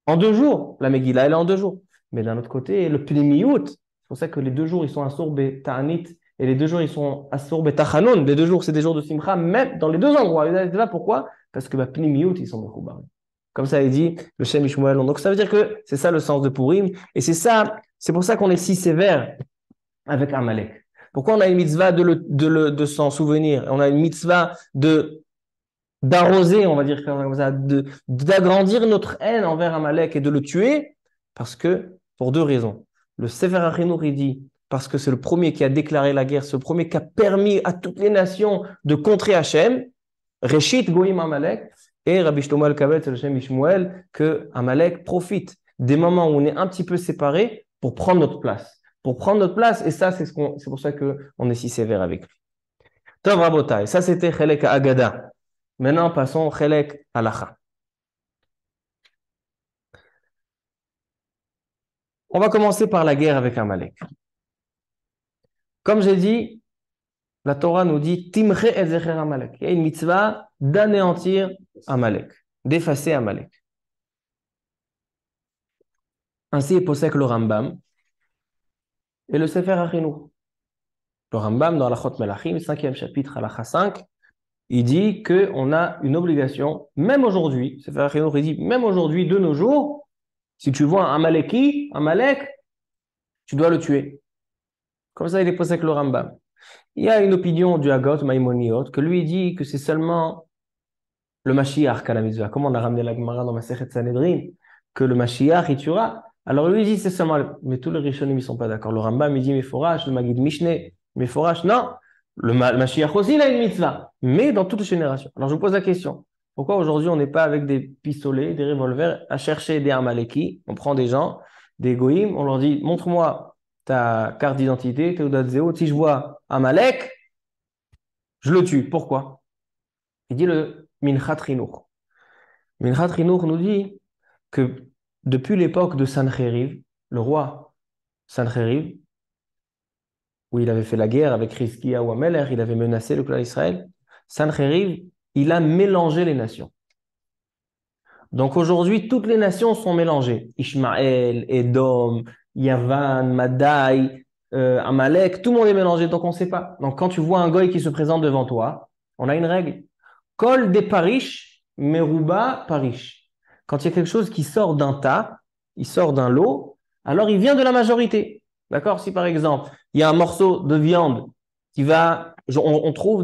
en 2 jours. La Megillah, elle est en 2 jours. Mais d'un autre côté, le Pnimiyut, c'est pour ça que les 2 jours, ils sont Asur Ta'anit, et les 2 jours, ils sont Asur Tachanoun. Les 2 jours, c'est des jours de Simcha, même dans les 2 endroits. Et là, pourquoi? Parce que Pnimiyut, ils sont Mechoubarim. Comme ça, il dit le Shem Ishmuel. Donc, ça veut dire que c'est ça le sens de Purim. Et c'est pour ça qu'on est si sévère avec Amalek. Pourquoi on a une mitzvah de s'en souvenir? On a une mitzvah d'arroser, on va dire comme ça, d'agrandir notre haine envers Amalek et de le tuer, parce que, pour 2 raisons. Le Sefer HaChinuch, il dit, parce que c'est le premier qui a déclaré la guerre, c'est le premier qui a permis à toutes les nations de contrer Hachem, Reshit Goïm Amalek, et Rabbi Shlomo Alkabetz et le Shem Ishmuel, que Amalek profite des moments où on est un petit peu séparés pour prendre notre place. Pour prendre notre place, et ça, c'est pour ça qu'on est si sévère avec lui. Tov Rabotai, ça c'était Chelek Agada. Maintenant, passons Chelek Halacha. On va commencer par la guerre avec Amalek. Comme j'ai dit, la Torah nous dit Timche et Zecher Amalek. Il y a une mitzvah d'anéantir Amalek, d'effacer Amalek. Ainsi est possède le Rambam et le Sefer HaChinuch. Le Rambam, dans Halachot Melachim, 5e chapitre, Halacha 5, il dit qu'on a une obligation, même aujourd'hui, Sefer HaChinuch, il dit, même aujourd'hui, de nos jours, si tu vois un Amalek, tu dois le tuer. Comme ça, il est posé avec le Rambam. Il y a une opinion du Hagot Maimoniot, que lui dit que c'est seulement le Mashiach qui a la mitzvah. Comme on a ramené la Gemara dans Masechet Sanhedrin, que le Mashiach, il tuera. Alors lui, il dit c'est seulement, mais tous les Rishonim, ils ne sont pas d'accord. Le Rambam, il dit Meforash, le Magid Mishneh, Meforash, non. Le Mashiach aussi, il a une mitzvah, mais dans toutes les générations. Alors je vous pose la question. Pourquoi aujourd'hui on n'est pas avec des pistolets, des revolvers, à chercher des Amaleki? On prend des gens, des Goïms, on leur dit montre-moi ta carte d'identité, Teudat Zéo. Si je vois Amalek, je le tue. Pourquoi? Il dit le Minchat Chinuch. Minchat Chinuch nous dit que depuis l'époque de Sancheriv, le roi Sancheriv, où il avait fait la guerre avec Rizkia ou Ameler, il avait menacé le clan d'Israël, Sancheriv, il a mélangé les nations. Donc aujourd'hui, toutes les nations sont mélangées. Ishmaël, Edom, Yavan, Madai, Amalek, tout le monde est mélangé, donc on ne sait pas. Donc quand tu vois un goy qui se présente devant toi, on a une règle. Kol des parish, meruba parish. Quand il y a quelque chose qui sort d'un tas, il sort d'un lot, alors il vient de la majorité. D'accord? Si par exemple, il y a un morceau de viande qui va, on trouve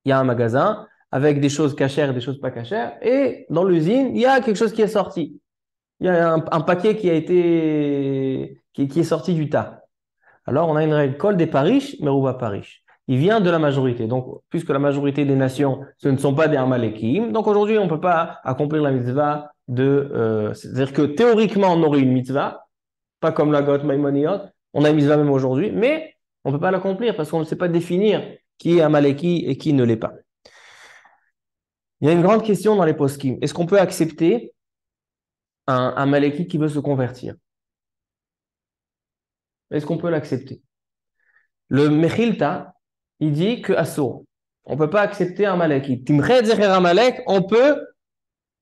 il y a un magasin avec des choses cachères et des choses pas cachères, et dans l'usine, il y a quelque chose qui est sorti. Il y a un paquet qui est sorti du tas. Alors, on a une règle, Kol des parish, meruba parish. Il vient de la majorité. Donc, puisque la majorité des nations, ce ne sont pas des Amalekim, donc aujourd'hui, on ne peut pas accomplir la mitzvah c'est-à-dire que théoriquement, on aurait une mitzvah, pas comme la Got Maimoniot, on a une mitzvah même aujourd'hui, mais on ne peut pas l'accomplir parce qu'on ne sait pas définir qui est Amaleki et qui ne l'est pas. Il y a une grande question dans les poskim. Est-ce qu'on peut accepter un Amaleki qui veut se convertir? Est-ce qu'on peut l'accepter? Le Mechilta, il dit que Assour, on ne peut pas accepter un Amaleki. Timched Zecher Amalek, on peut,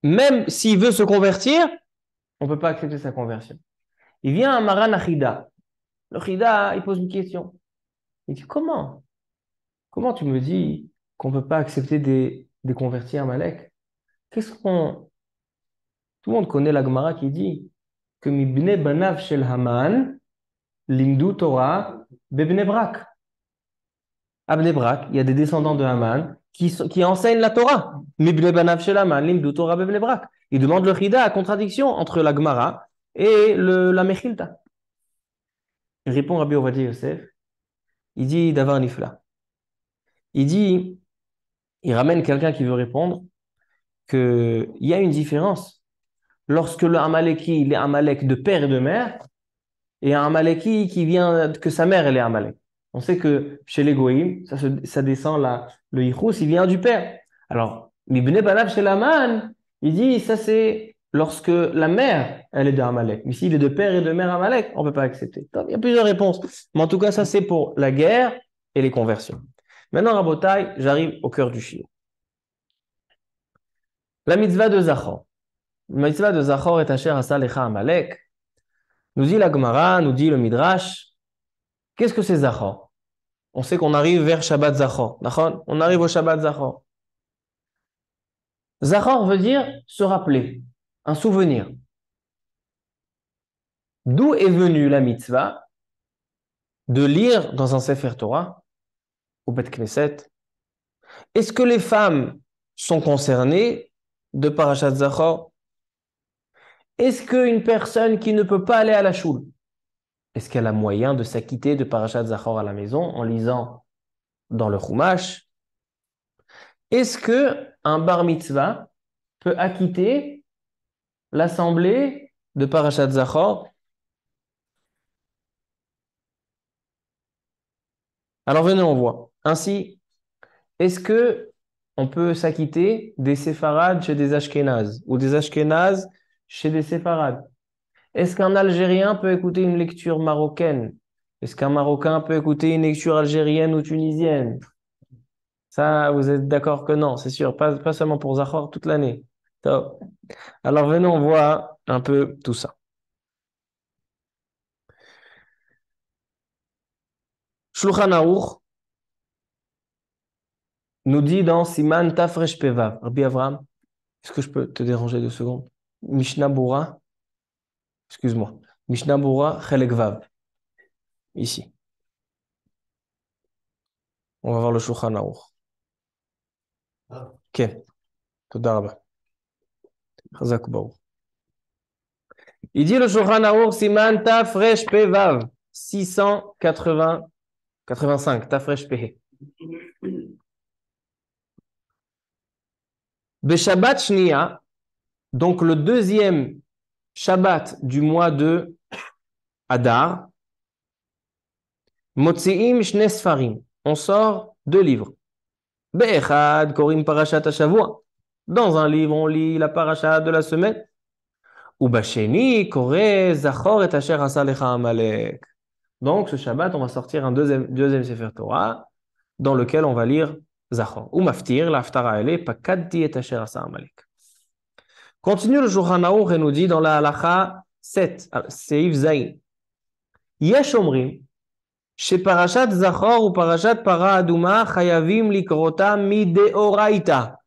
même s'il veut se convertir, on ne peut pas accepter sa conversion. Il vient un Maran Achida. Le Chida, il pose une question. Il dit comment? Comment tu me dis qu'on ne peut pas accepter des convertis à Amalek? Qu'est-ce qu'on. Tout le monde connaît la Gemara qui dit que Mibne Banav Shel Haman, Limdu Torah, Bebne Brak. À Bnei Brak, il y a des descendants de Haman qui enseignent la Torah. Mibne Banav Shel Haman, Limdu Torah, Bebne Brak. Il demande le Chida à contradiction entre la Gemara et la Mechilta. Il répond Rabbi Ovadia Yosef. Il dit Davar Nifla. Il dit, il ramène quelqu'un qui veut répondre qu'il y a une différence. Lorsque le Amaleki, il est Amalek de père et de mère, et un Amaleki qui vient, que sa mère, elle est Amalek. On sait que chez les Goïm, ça descend le Yichus, il vient du père. Alors, Mibne Banav chez Laman, il dit, ça c'est lorsque la mère, elle est de Amalek. Mais s'il est de père et de mère Amalek, on ne peut pas accepter. Donc, il y a plusieurs réponses. Mais en tout cas, ça c'est pour la guerre et les conversions. Maintenant, Rabotai, j'arrive au cœur du chiot. La mitzvah de Zachor. La mitzvah de Zachor est Asher Asa Lecha Amalek. Nous dit la Gemara, nous dit le Midrash. Qu'est-ce que c'est Zachor? On sait qu'on arrive vers Shabbat Zachor. D'accord? On arrive au Shabbat Zachor. Zachor veut dire se rappeler, un souvenir. D'où est venue la mitzvah de lire dans un Sefer Torah, au Bet Knesset? Est-ce que les femmes sont concernées de Parashat Zachor? Est-ce qu'une personne qui ne peut pas aller à la choule, est-ce qu'elle a moyen de s'acquitter de Parashat Zachor à la maison en lisant dans le Chumash? Est-ce qu'un bar mitzvah peut acquitter l'assemblée de Parashat Zachor? Alors venez, on voit. Ainsi, est-ce que on peut s'acquitter des séfarades chez des ashkénazes ou des ashkénazes chez des séfarades? Est-ce qu'un Algérien peut écouter une lecture marocaine? Est-ce qu'un Marocain peut écouter une lecture algérienne ou tunisienne? Ça, vous êtes d'accord que non, c'est sûr, pas seulement pour Zachor, toute l'année. Top. Alors venez, on voit un peu tout ça. Shulchan Aruch nous dit dans Siman Tafresh Pevav, Rabbi Avraham, est-ce que je peux te déranger 2 secondes? Mishnah Bura, excuse-moi, Mishnah Bura Chelek Vav, ici. On va voir le Shulchan Aruch. Ok, Toda Rabba. Chazak Baruch. Il dit le Shulchan Aruch Siman Tafresh Pevav, 685, Tafresh Pehe. Beshabbat Shnia, donc le deuxième Shabbat du mois de Adar, Motziim Shne Sfarim, on sort 2 livres. Be'echad Korim Parashat HaShavua, dans un livre on lit la parasha de la semaine. Ou Basheni Kore Zachor et Asher Asa Lecha Amalek. Donc ce Shabbat on va sortir un deuxième Sefer Torah dans lequel on va lire Zachor. Ou Maftir, l'Aftara ele Pakadti et Asher Asa Amalek. Continue le Shulchan Aruch et nous dit dans la halacha 7, Seif Zayin. Yesh omrim, chez Parashat Zachor ou Parashat Para Aduma, Chayavim likrota mideoraita.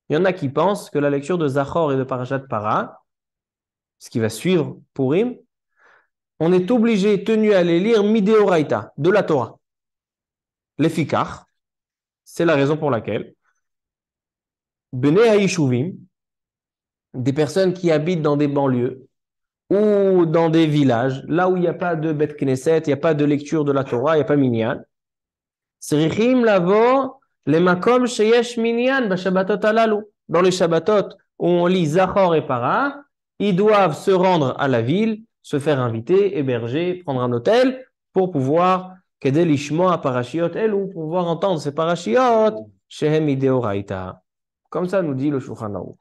Il y en a qui pensent que la lecture de Zachor et de Parashat Para, ce qui va suivre Purim, on est obligé, tenu à les lire mideoraita, de la Torah. Lefikach, c'est la raison pour laquelle Bnei Haishuvim, des personnes qui habitent dans des banlieues ou dans des villages, là où il n'y a pas de Bet Knesset, il n'y a pas de lecture de la Torah, il n'y a pas minyan. Serichim lavo le makom sheyesh minyan b'shabbatot alalu. Dans les Shabbatot où on lit Zachor et Para, ils doivent se rendre à la ville, se faire inviter, héberger, prendre un hôtel pour pouvoir kedel lishmoa parashiot elu, pour pouvoir entendre ces parashiot shehem ideoraita. Comme ça nous dit le Shulchan Aruch.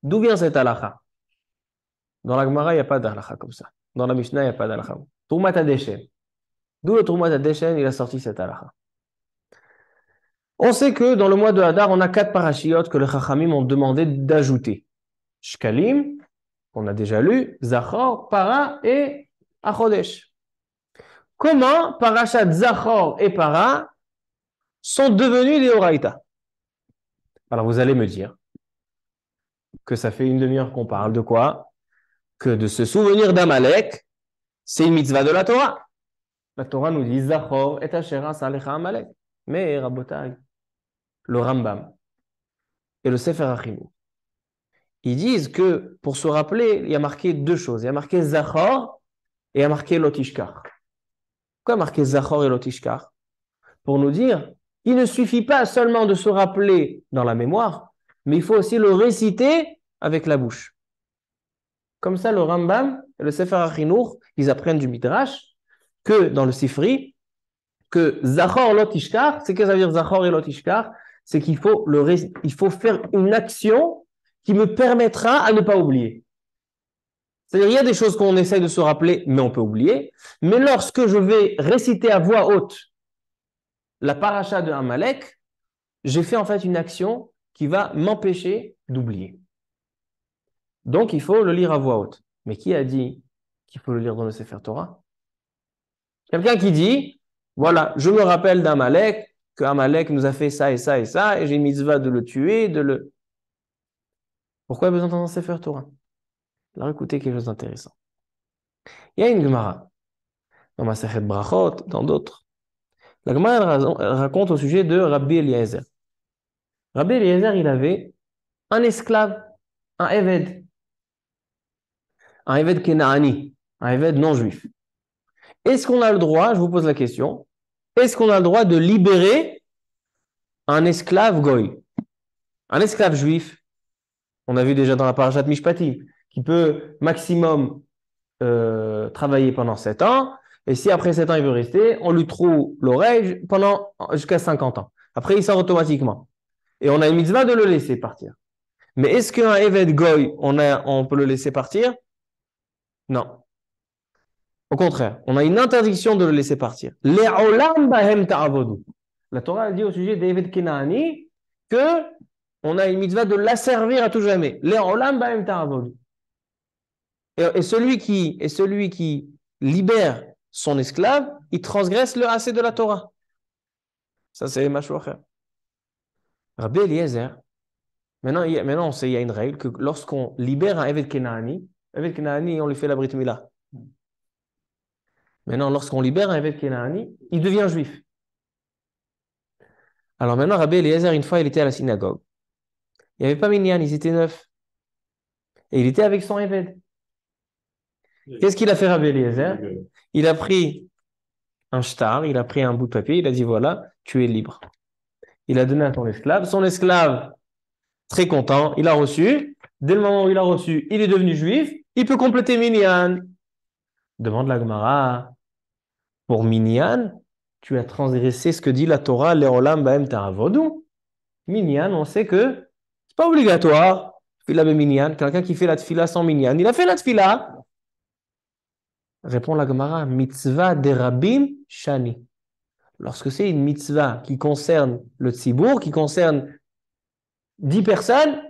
D'où vient cette halakha? Dans la Gemara, il n'y a pas d'halakha comme ça. Dans la Mishnah, il n'y a pas d'halakha. Troumat Hadeshen. D'où le Troumat Hadeshen, il a sorti cette halakha. On sait que dans le mois de Hadar, on a 4 parashiot que les Chachamim ont demandé d'ajouter. Shkalim, qu'on a déjà lu, Zachor, Para et Achodesh. Comment Parashat Zachor et Para sont devenus des Oraïta? Alors vous allez me dire que ça fait 1/2 qu'on parle de quoi? Que de se souvenir d'Amalek, c'est une mitzvah de la Torah. La Torah nous dit Zachor et Asher Asa Lecha Amalek. Mais Rabotai, le Rambam et le Sefer HaChinuch, ils disent que pour se rappeler, il y a marqué 2 choses. Il y a marqué Zachor et il y a marqué Lotishkar. Pourquoi marqué Zachor et Lotishkar? Pour nous dire, il ne suffit pas seulement de se rappeler dans la mémoire, mais il faut aussi le réciter avec la bouche. Comme ça, le Rambam et le Sefer HaChinuch, ils apprennent du Midrash que dans le Sifri, que Zachor Lotishkar, c'est que ça veut dire Zachor et Lotishkar, c'est qu'il faut, il faut faire une action qui me permettra à ne pas oublier. C'est-à-dire, il y a des choses qu'on essaye de se rappeler, mais on peut oublier. Mais lorsque je vais réciter à voix haute la paracha de Amalek, j'ai fait en fait une action qui va m'empêcher d'oublier. Donc, il faut le lire à voix haute. Mais qui a dit qu'il faut le lire dans le Sefer Torah? Quelqu'un qui dit, voilà, je me rappelle d'Amalek, que Amalek nous a fait ça et ça et ça, et j'ai une mitzvah de le tuer, de le... Pourquoi il y a besoin d'entendre le Sefer Torah? Alors écoutez quelque chose d'intéressant. Il y a une Gemara, dans Masechet Brachot, dans d'autres. La Gemara elle raconte au sujet de Rabbi Eliezer. Rabbi Eliezer, il avait un esclave, un Eved Kenaani, un Eved non juif. Est-ce qu'on a le droit, je vous pose la question, est-ce qu'on a le droit de libérer un esclave goy? Un esclave juif, on a vu déjà dans la parashat Mishpatim, qui peut maximum travailler pendant 7 ans, et si après 7 ans il veut rester, on lui troue l'oreille jusqu'à 50 ans. Après, il sort automatiquement. Et on a une mitzvah de le laisser partir. Mais est-ce qu'un Eved Goy, on peut le laisser partir? Non. Au contraire, on a une interdiction de le laisser partir. Le'olam bahem ta'avodu. La Torah a dit au sujet d'Eved Kenaani que on a une mitzvah de l'asservir à tout jamais. Le'olam bahem ta'avodu. Et celui qui libère son esclave, il transgresse le assez de la Torah. Ça, c'est Mashouacher. Rabbi Eliezer, maintenant on sait, il y a une règle que lorsqu'on libère un Eved Kenaani, on lui fait la Brit Mila. Maintenant, lorsqu'on libère un Eved Kenaani, il devient juif. Alors maintenant, Rabbi Eliezer, une fois, il était à la synagogue. Il n'y avait pas Minyan, ils étaient 9. Et il était avec son Eved. Qu'est-ce qu'il a fait, Rabbi Eliezer? Il a pris un shtar, il a pris un bout de papier, il a dit voilà, tu es libre. Il a donné à ton esclave. Son esclave, très content, il a reçu. Dès le moment où il a reçu, il est devenu juif. Il peut compléter Minyan. Demande la Gemara. Pour Minyan, tu as transgressé ce que dit la Torah, Leolam Baem Ta'avodou. Minyan, on sait que c'est pas obligatoire. Tfila be Minyan, quelqu'un qui fait la tfila sans Minyan, il a fait la tfila. Répond la Gemara, mitzvah de Rabim Shani. Lorsque c'est une mitzvah qui concerne le tzibour, qui concerne 10 personnes,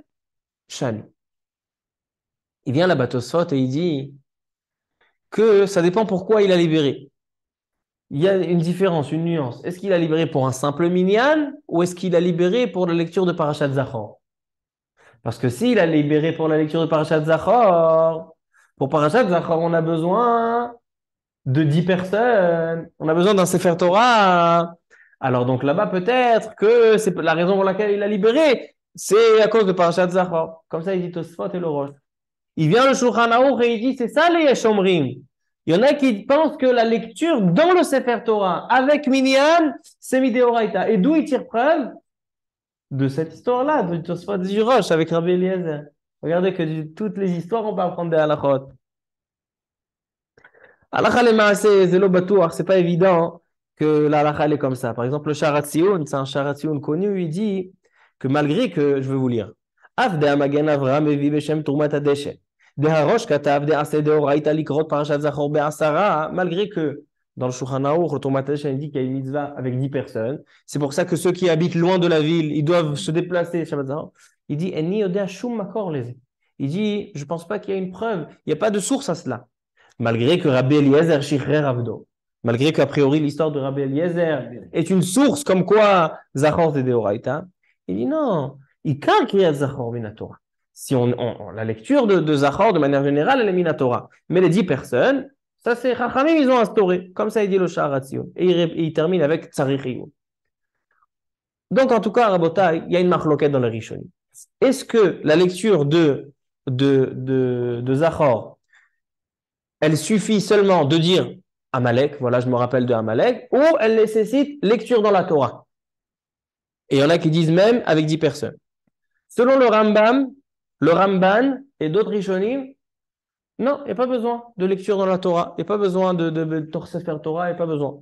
Shani. Il vient là-bas Tosfot et il dit que ça dépend pourquoi il a libéré. Il y a une différence, une nuance. Est-ce qu'il a libéré pour un simple minyan ou est-ce qu'il a libéré pour la lecture de Parashat Zachor? Parce que s'il a libéré pour la lecture de Parashat Zachor, pour Parashat Zachor, on a besoin de 10 personnes. On a besoin d'un Sefer Torah. Alors donc là-bas, peut-être que c'est la raison pour laquelle il a libéré, c'est à cause de Parashat Zachor. Comme ça, il dit Tosfot et le Rosh. Il vient le Shulchan Aruch et il dit, c'est ça les Yesh Omrim. Il y en a qui pensent que la lecture dans le Sefer Torah avec Minyan, c'est Mideoraita. Et d'où il tire preuve? De cette histoire-là, de Tosfot du Rosh avec Rabbi Eliezer. Regardez que de toutes les histoires, on peut apprendre des halachot. Halakha le maaseh, zelo batour, c'est pas évident que la halakha est comme ça. Par exemple, le Sharat Tzioun, c'est un Sharat Tzioun connu, il dit que malgré que, je vais vous lire, Af de Amagen Avraham evi beshem turmat hadeshet. Deharosh katav de aseh deoraita likrot parashat zachor be'asara, malgré que dans le Shulchan Aruch, le Turmat hadeshet dit qu'il y a une mitzvah avec 10 personnes. C'est pour ça que ceux qui habitent loin de la ville, ils doivent se déplacer. Shabbat zachor. Il dit Enni yodea shum makor leze. Il dit, je pense pas qu'il y a une preuve. Il n'y a pas de source à cela. Malgré que Rabbi Eliezer shichrer avdo. Malgré qu'a priori l'histoire de Rabbi Eliezer est une source comme quoi zachor de deoraita. Il dit non. Ikar kriyat zachor minatora. Si la lecture de Zachor, de manière générale, elle est minatora. Mais les 10 personnes, ça c'est Chachamim, ils ont instauré. Comme ça, il dit le Sharat Tzioun. Et il termine avec Tzarich Iyun. Donc, en tout cas, Rabotai, il y a une marloquette dans le Rishonim. Est-ce que la lecture de Zachor, elle suffit seulement de dire Amalek, voilà, je me rappelle de Amalek, ou elle nécessite lecture dans la Torah? Et il y en a qui disent même avec 10 personnes. Selon le Rambam, le Ramban et d'autres Rishonim, non, il n'y a pas besoin de lecture dans la Torah. Il n'y a pas besoin de Sefer Torah, il n'y a pas besoin.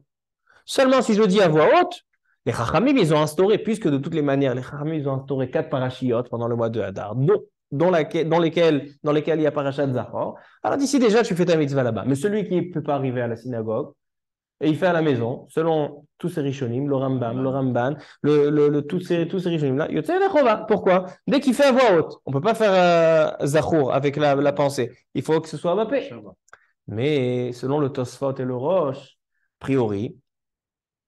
Seulement si je le dis à voix haute, les Chachamim, ils ont instauré, puisque de toutes les manières, les Chachamim, ils ont instauré 4 parashiot pendant le mois de Hadar, dans lesquels il y a Parashat Zachor. Alors d'ici déjà, tu fais ta mitzvah là-bas. Mais celui qui ne peut pas arriver à la synagogue, et il fait à la maison, selon tous ces Rishonim, le Rambam, le Ramban, tous ces Rishonim-là, Yotzei Lechova. Pourquoi? Dès qu'il fait à voix haute, on ne peut pas faire Zachour avec la pensée. Il faut que ce soit Mbappé. Mais selon le Tosfot et le Rosh, a priori,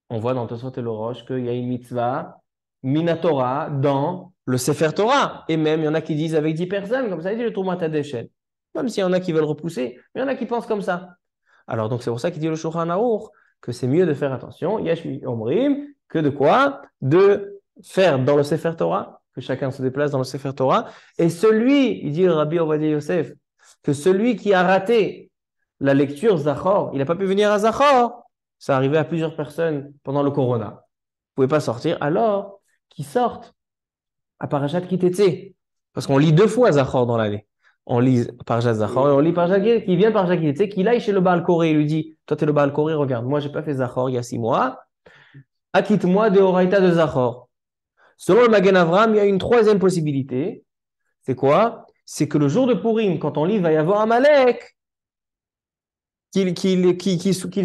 on voit dans le Tosfot et le Rosh qu'il y a une mitzvah, Minatora, dans le Sefer Torah. Et même, il y en a qui disent avec 10 personnes, comme ça, il dit le Turmat HaDeshet. Même s'il y en a qui veulent repousser, mais il y en a qui pensent comme ça. Alors, donc, c'est pour ça qu'il dit le Shulchan Aruch que c'est mieux de faire attention, Yesh Omrim, que de quoi? De faire dans le Sefer Torah, que chacun se déplace dans le Sefer Torah. Et celui, il dit le Rabbi Ovadia Yosef, que celui qui a raté la lecture Zachor, il n'a pas pu venir à Zachor, ça arrivait à plusieurs personnes pendant le Corona. Vous ne pouvez pas sortir, alors qu'ils sortent à Parashat Kitetse. Parce qu'on lit 2 fois Zachor dans l'année. On lit Parashat Zachor et on lit Parashat Kitetse, qui vient Parashat Kitetse, qu'il aille chez le Baal Koré, il lui dit, toi tu es le Baal Koré, regarde, moi je n'ai pas fait Zachor il y a 6 mois, acquitte-moi de Horaïta de Zachor. Selon le Magen Avraham, il y a une 3e possibilité. C'est quoi? C'est que le jour de Purim, quand on lit, il va y avoir Amalek, qu'il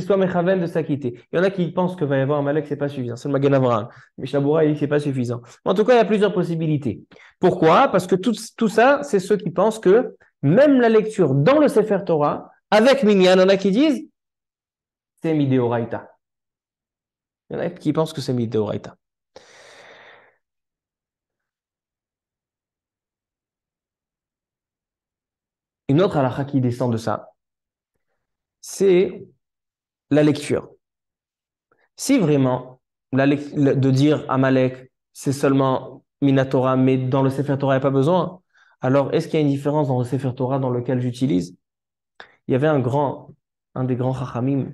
soit mechaven de s'acquitter. Il y en a qui pensent que va y avoir Amalek, c'est pas suffisant. C'est le Magen Avraham. Mais Shaboura, il dit que c'est pas suffisant. En tout cas, il y a plusieurs possibilités. Pourquoi? Parce que tout ça, c'est ceux qui pensent que même la lecture dans le Sefer Torah, avec Minyan, il y en a qui disent c'est midéoraita. Il y en a qui pensent que c'est midéoraita. Une autre halakha qui descend de ça, c'est la lecture. Si vraiment, de dire Amalek, c'est seulement Minatora, mais dans le Sefer Torah, il n'y a pas besoin, alors est-ce qu'il y a une différence dans le Sefer Torah dans lequel j'utilise? Il y avait un des grands Chachamim,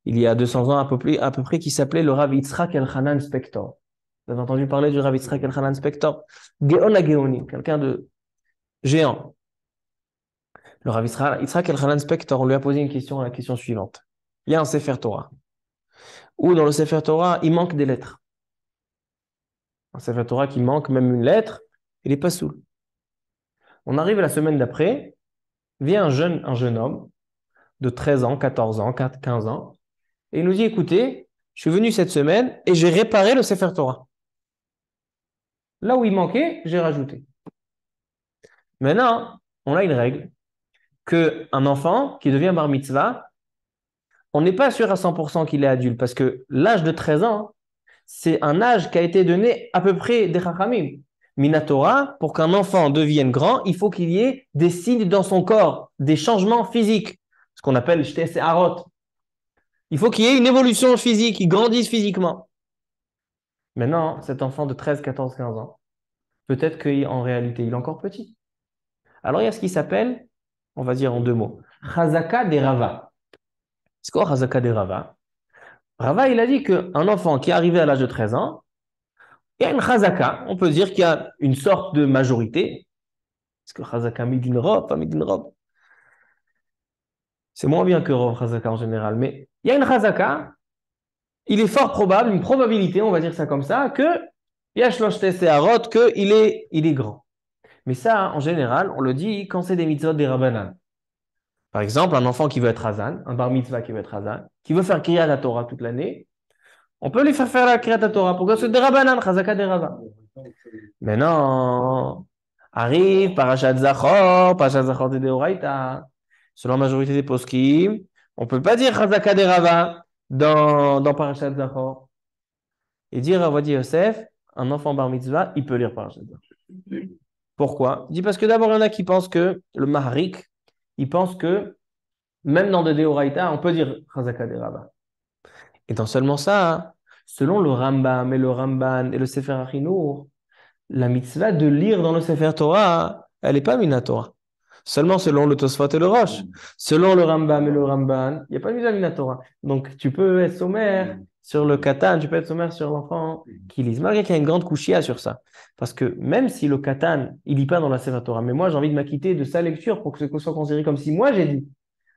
il y a 200 ans à peu près qui s'appelait le Rav Yitzhak Elchanan Spector. Vous avez entendu parler du Rav Yitzhak Elchanan Spector? Géon Géoni, quelqu'un de géant. Le Rav Yitzhak Elchanan Spector, on lui a posé une question, la question suivante. Il y a un Sefer Torah, où dans le Sefer Torah, il manque des lettres. Un Sefer Torah qui manque même une lettre, il n'est pas saoul. On arrive la semaine d'après, vient un jeune homme de 13 ans, 14 ans, 15 ans, et il nous dit, écoutez, je suis venu cette semaine et j'ai réparé le Sefer Torah. Là où il manquait, j'ai rajouté. Maintenant, on a une règle, qu'un enfant qui devient bar mitzvah, on n'est pas sûr à 100% qu'il est adulte, parce que l'âge de 13 ans, c'est un âge qui a été donné à peu près des Chachamim. Minatora, pour qu'un enfant devienne grand, il faut qu'il y ait des signes dans son corps, des changements physiques, ce qu'on appelle Shtei Harot. Il faut qu'il y ait une évolution physique, qu'il grandisse physiquement. Maintenant, cet enfant de 13, 14, 15 ans, peut-être qu'en réalité, il est encore petit. Alors, il y a ce qui s'appelle, on va dire en deux mots, Chazaka de Rava. C'est quoi Chazaka de Rava? Rava, il a dit qu'un enfant qui est arrivé à l'âge de 13 ans, il y a une Chazaka. On peut dire qu'il y a une sorte de majorité. Est-ce que Chazaka mis d'une robe, pas mis d'une robe? C'est moins bien que robe Chazaka en général, mais il y a une Chazaka. Il est fort probable, une probabilité, on va dire ça comme ça, que Yashlosh Teseharot, qu'il il est grand. Mais ça, en général, on le dit quand c'est des mitzvot des Rabbanan. Par exemple, un enfant qui veut être Hazan, un bar mitzvah qui veut être Hazan, qui veut faire Kriyat Torah toute l'année, on peut lui faire la Kriyat Torah pour que c'est des Rabbanan, Chazaka des Rabbanan. Mais non, arrive Parashat Zachor de Deoraita. Selon la majorité des poskim, on ne peut pas dire Chazaka des Rava dans Parashat Zachor. Et dire à Wadi Yosef, un enfant bar mitzvah, il peut lire Parashat Zachor. Pourquoi? Il dit parce que d'abord, il y en a qui pensent que le Maharik, il pense que même dans des Deoraita, on peut dire Chazaka des Rava. Et dans seulement ça, selon le Rambam et le Ramban et le Sefer Achinour, la mitzvah de lire dans le Sefer Torah, elle n'est pas Minatora. Seulement selon le Tosfot et le Rosh. Selon le Rambam et le Ramban, il n'y a pas de mitzvah Minatora. Donc tu peux être sommaire sur le katan, tu peux être sommaire sur l'enfant qui lise. Malgré qu'il y a une grande kouchia sur ça. Parce que même si le katan, il lit pas dans la Sefer Torah, mais moi j'ai envie de m'acquitter de sa lecture pour que ce soit considéré comme si moi j'ai dit.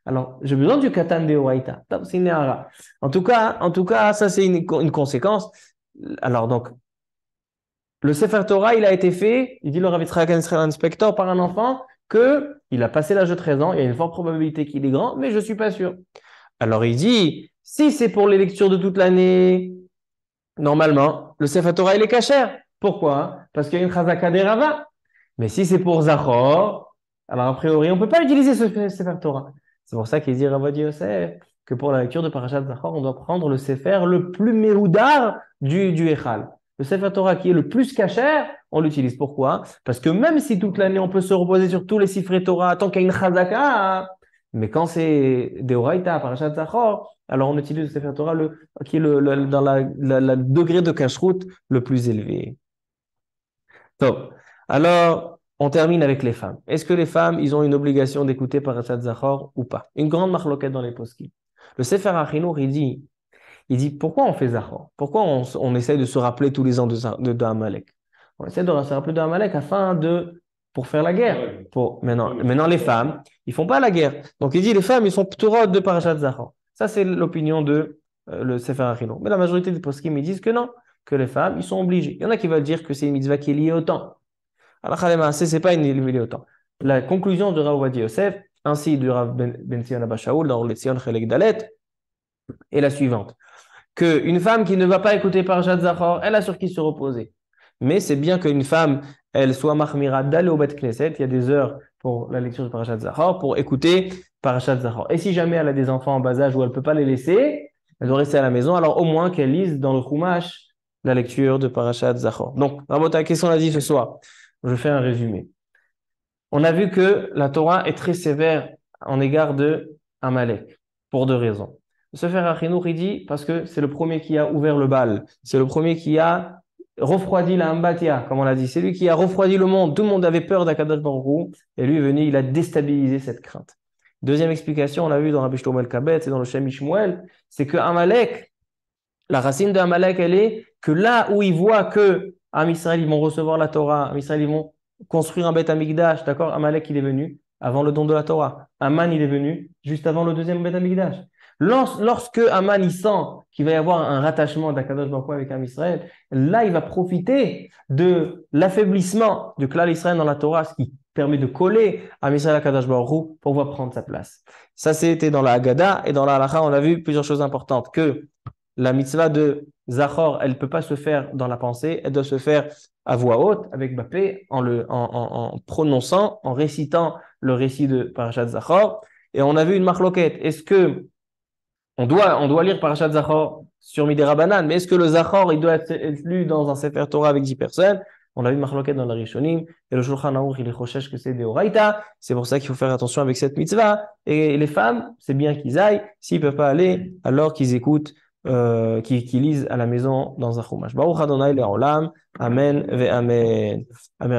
Alors, j'ai besoin du katan de Horaïta. C'est une erreur. En tout cas, ça c'est une conséquence. Alors donc, le Sefer Torah, il a été fait, il dit le Rav Yitzhak Inspector par un enfant qu'il a passé l'âge de 13 ans, il y a une forte probabilité qu'il est grand, mais je ne suis pas sûr. Alors il dit, si c'est pour les lectures de toute l'année, normalement, le Sefer Torah, il est cachère. Pourquoi? Parce qu'il y a une Chazaka des Rava. Mais si c'est pour Zachor, alors a priori, on ne peut pas utiliser ce Sefer Torah. C'est pour ça qu'il dit Rav Yosef que pour la lecture de Parashat Zachor, on doit prendre le Sefer le plus méhoudar du Echal. Le Sefer Torah qui est le plus cachère, on l'utilise. Pourquoi? Parce que même si toute l'année on peut se reposer sur tous les Sifrei Torah, tant qu'il y a une Chazaka, mais quand c'est des Oraita, Parashat Zachor, alors on utilise le Sefer Torah qui est dans la degré de cacheroute le plus élevé. Donc, alors, on termine avec les femmes. Est-ce que les femmes, ils ont une obligation d'écouter Parashat Zachor ou pas? Une grande marloquette dans les poskim. Le Sefer Achinour, il dit, pourquoi on fait Zachor? Pourquoi on essaye de se rappeler tous les ans de Amalek? On essaie de se rappeler de Amalek pour faire la guerre. Maintenant, les femmes, ils font pas la guerre. Donc, il dit, les femmes, ils sont p'torot de Parashat Zachor. Ça, c'est l'opinion de le Sefer Achinour. Mais la majorité des poskim, ils disent que non, que les femmes, ils sont obligés. Il y en a qui veulent dire que c'est une mitzvah qui est liée au temps. Alors, ce n'est pas une liée au temps. La conclusion de Rav Ovadia Yosef, ainsi de Rav Ben Zion Abba Shaul dans le Tzion Chelek Dalet, est la suivante. Qu'une femme qui ne va pas écouter Parashat Zachor, elle a sur qui se reposer. Mais c'est bien qu'une femme, elle soit mahmira d'aller au Bet Knesset. Il y a des heures pour la lecture de Parashat Zachor, pour écouter Parashat Zachor. Et si jamais elle a des enfants en bas âge où elle ne peut pas les laisser, elle doit rester à la maison, alors au moins qu'elle lise dans le Chumash la lecture de Parashat Zachor. Donc, Rabotai, qu'est-ce qu'on a dit ce soir? Je fais un résumé. On a vu que la Torah est très sévère en égard de Amalek, pour deux raisons. Le Sefer HaChinuch, il dit, parce que c'est le premier qui a ouvert le bal, c'est le premier qui a refroidi la Ambatia, comme on l'a dit, c'est lui qui a refroidi le monde, tout le monde avait peur d'Akadosh Baruch Hu, et lui est venu, il a déstabilisé cette crainte. Deuxième explication, on l'a vu dans Rabbi Shlomo el-Kabetz et dans le Shem Ishmuel, c'est que Amalek, la racine de Amalek, elle est que là où il voit que Am Israël, ils vont recevoir la Torah, Am Israël, ils vont construire un Beth Amikdash, d'accord? Amalek, il est venu avant le don de la Torah. Aman, il est venu juste avant le deuxième Beth Amikdash. Lorsque Aman, il sent qu'il va y avoir un rattachement d'Akadosh Baruch Hu avec Am Israël, là, il va profiter de l'affaiblissement du clan Israël dans la Torah, ce qui permet de coller Am Israël à Akadosh Baruch Hu pour pouvoir prendre sa place. Ça, c'était dans la Haggadah, et dans la Halacha, on a vu plusieurs choses importantes, que la mitzvah de Zachor, elle ne peut pas se faire dans la pensée, elle doit se faire à voix haute, avec Bapé, en prononçant, en récitant le récit de Parashat Zachor. Et on a vu une marloquette. Est-ce que on doit lire Parashat Zachor sur Midera Banan, mais est-ce que le Zachor, il doit être lu dans un Sefer Torah avec 10 personnes? On a vu une marloquette dans la Rishonim, et le Shulchan Aruch, il est chochesh que c'est des Oraïta. C'est pour ça qu'il faut faire attention avec cette mitzvah. Et les femmes, c'est bien qu'ils aillent. S'ils ne peuvent pas aller, alors qu'ils écoutent qui lisent à la maison dans un chumash. Baruch Adonai le'olam. Amen ve amen. Amen.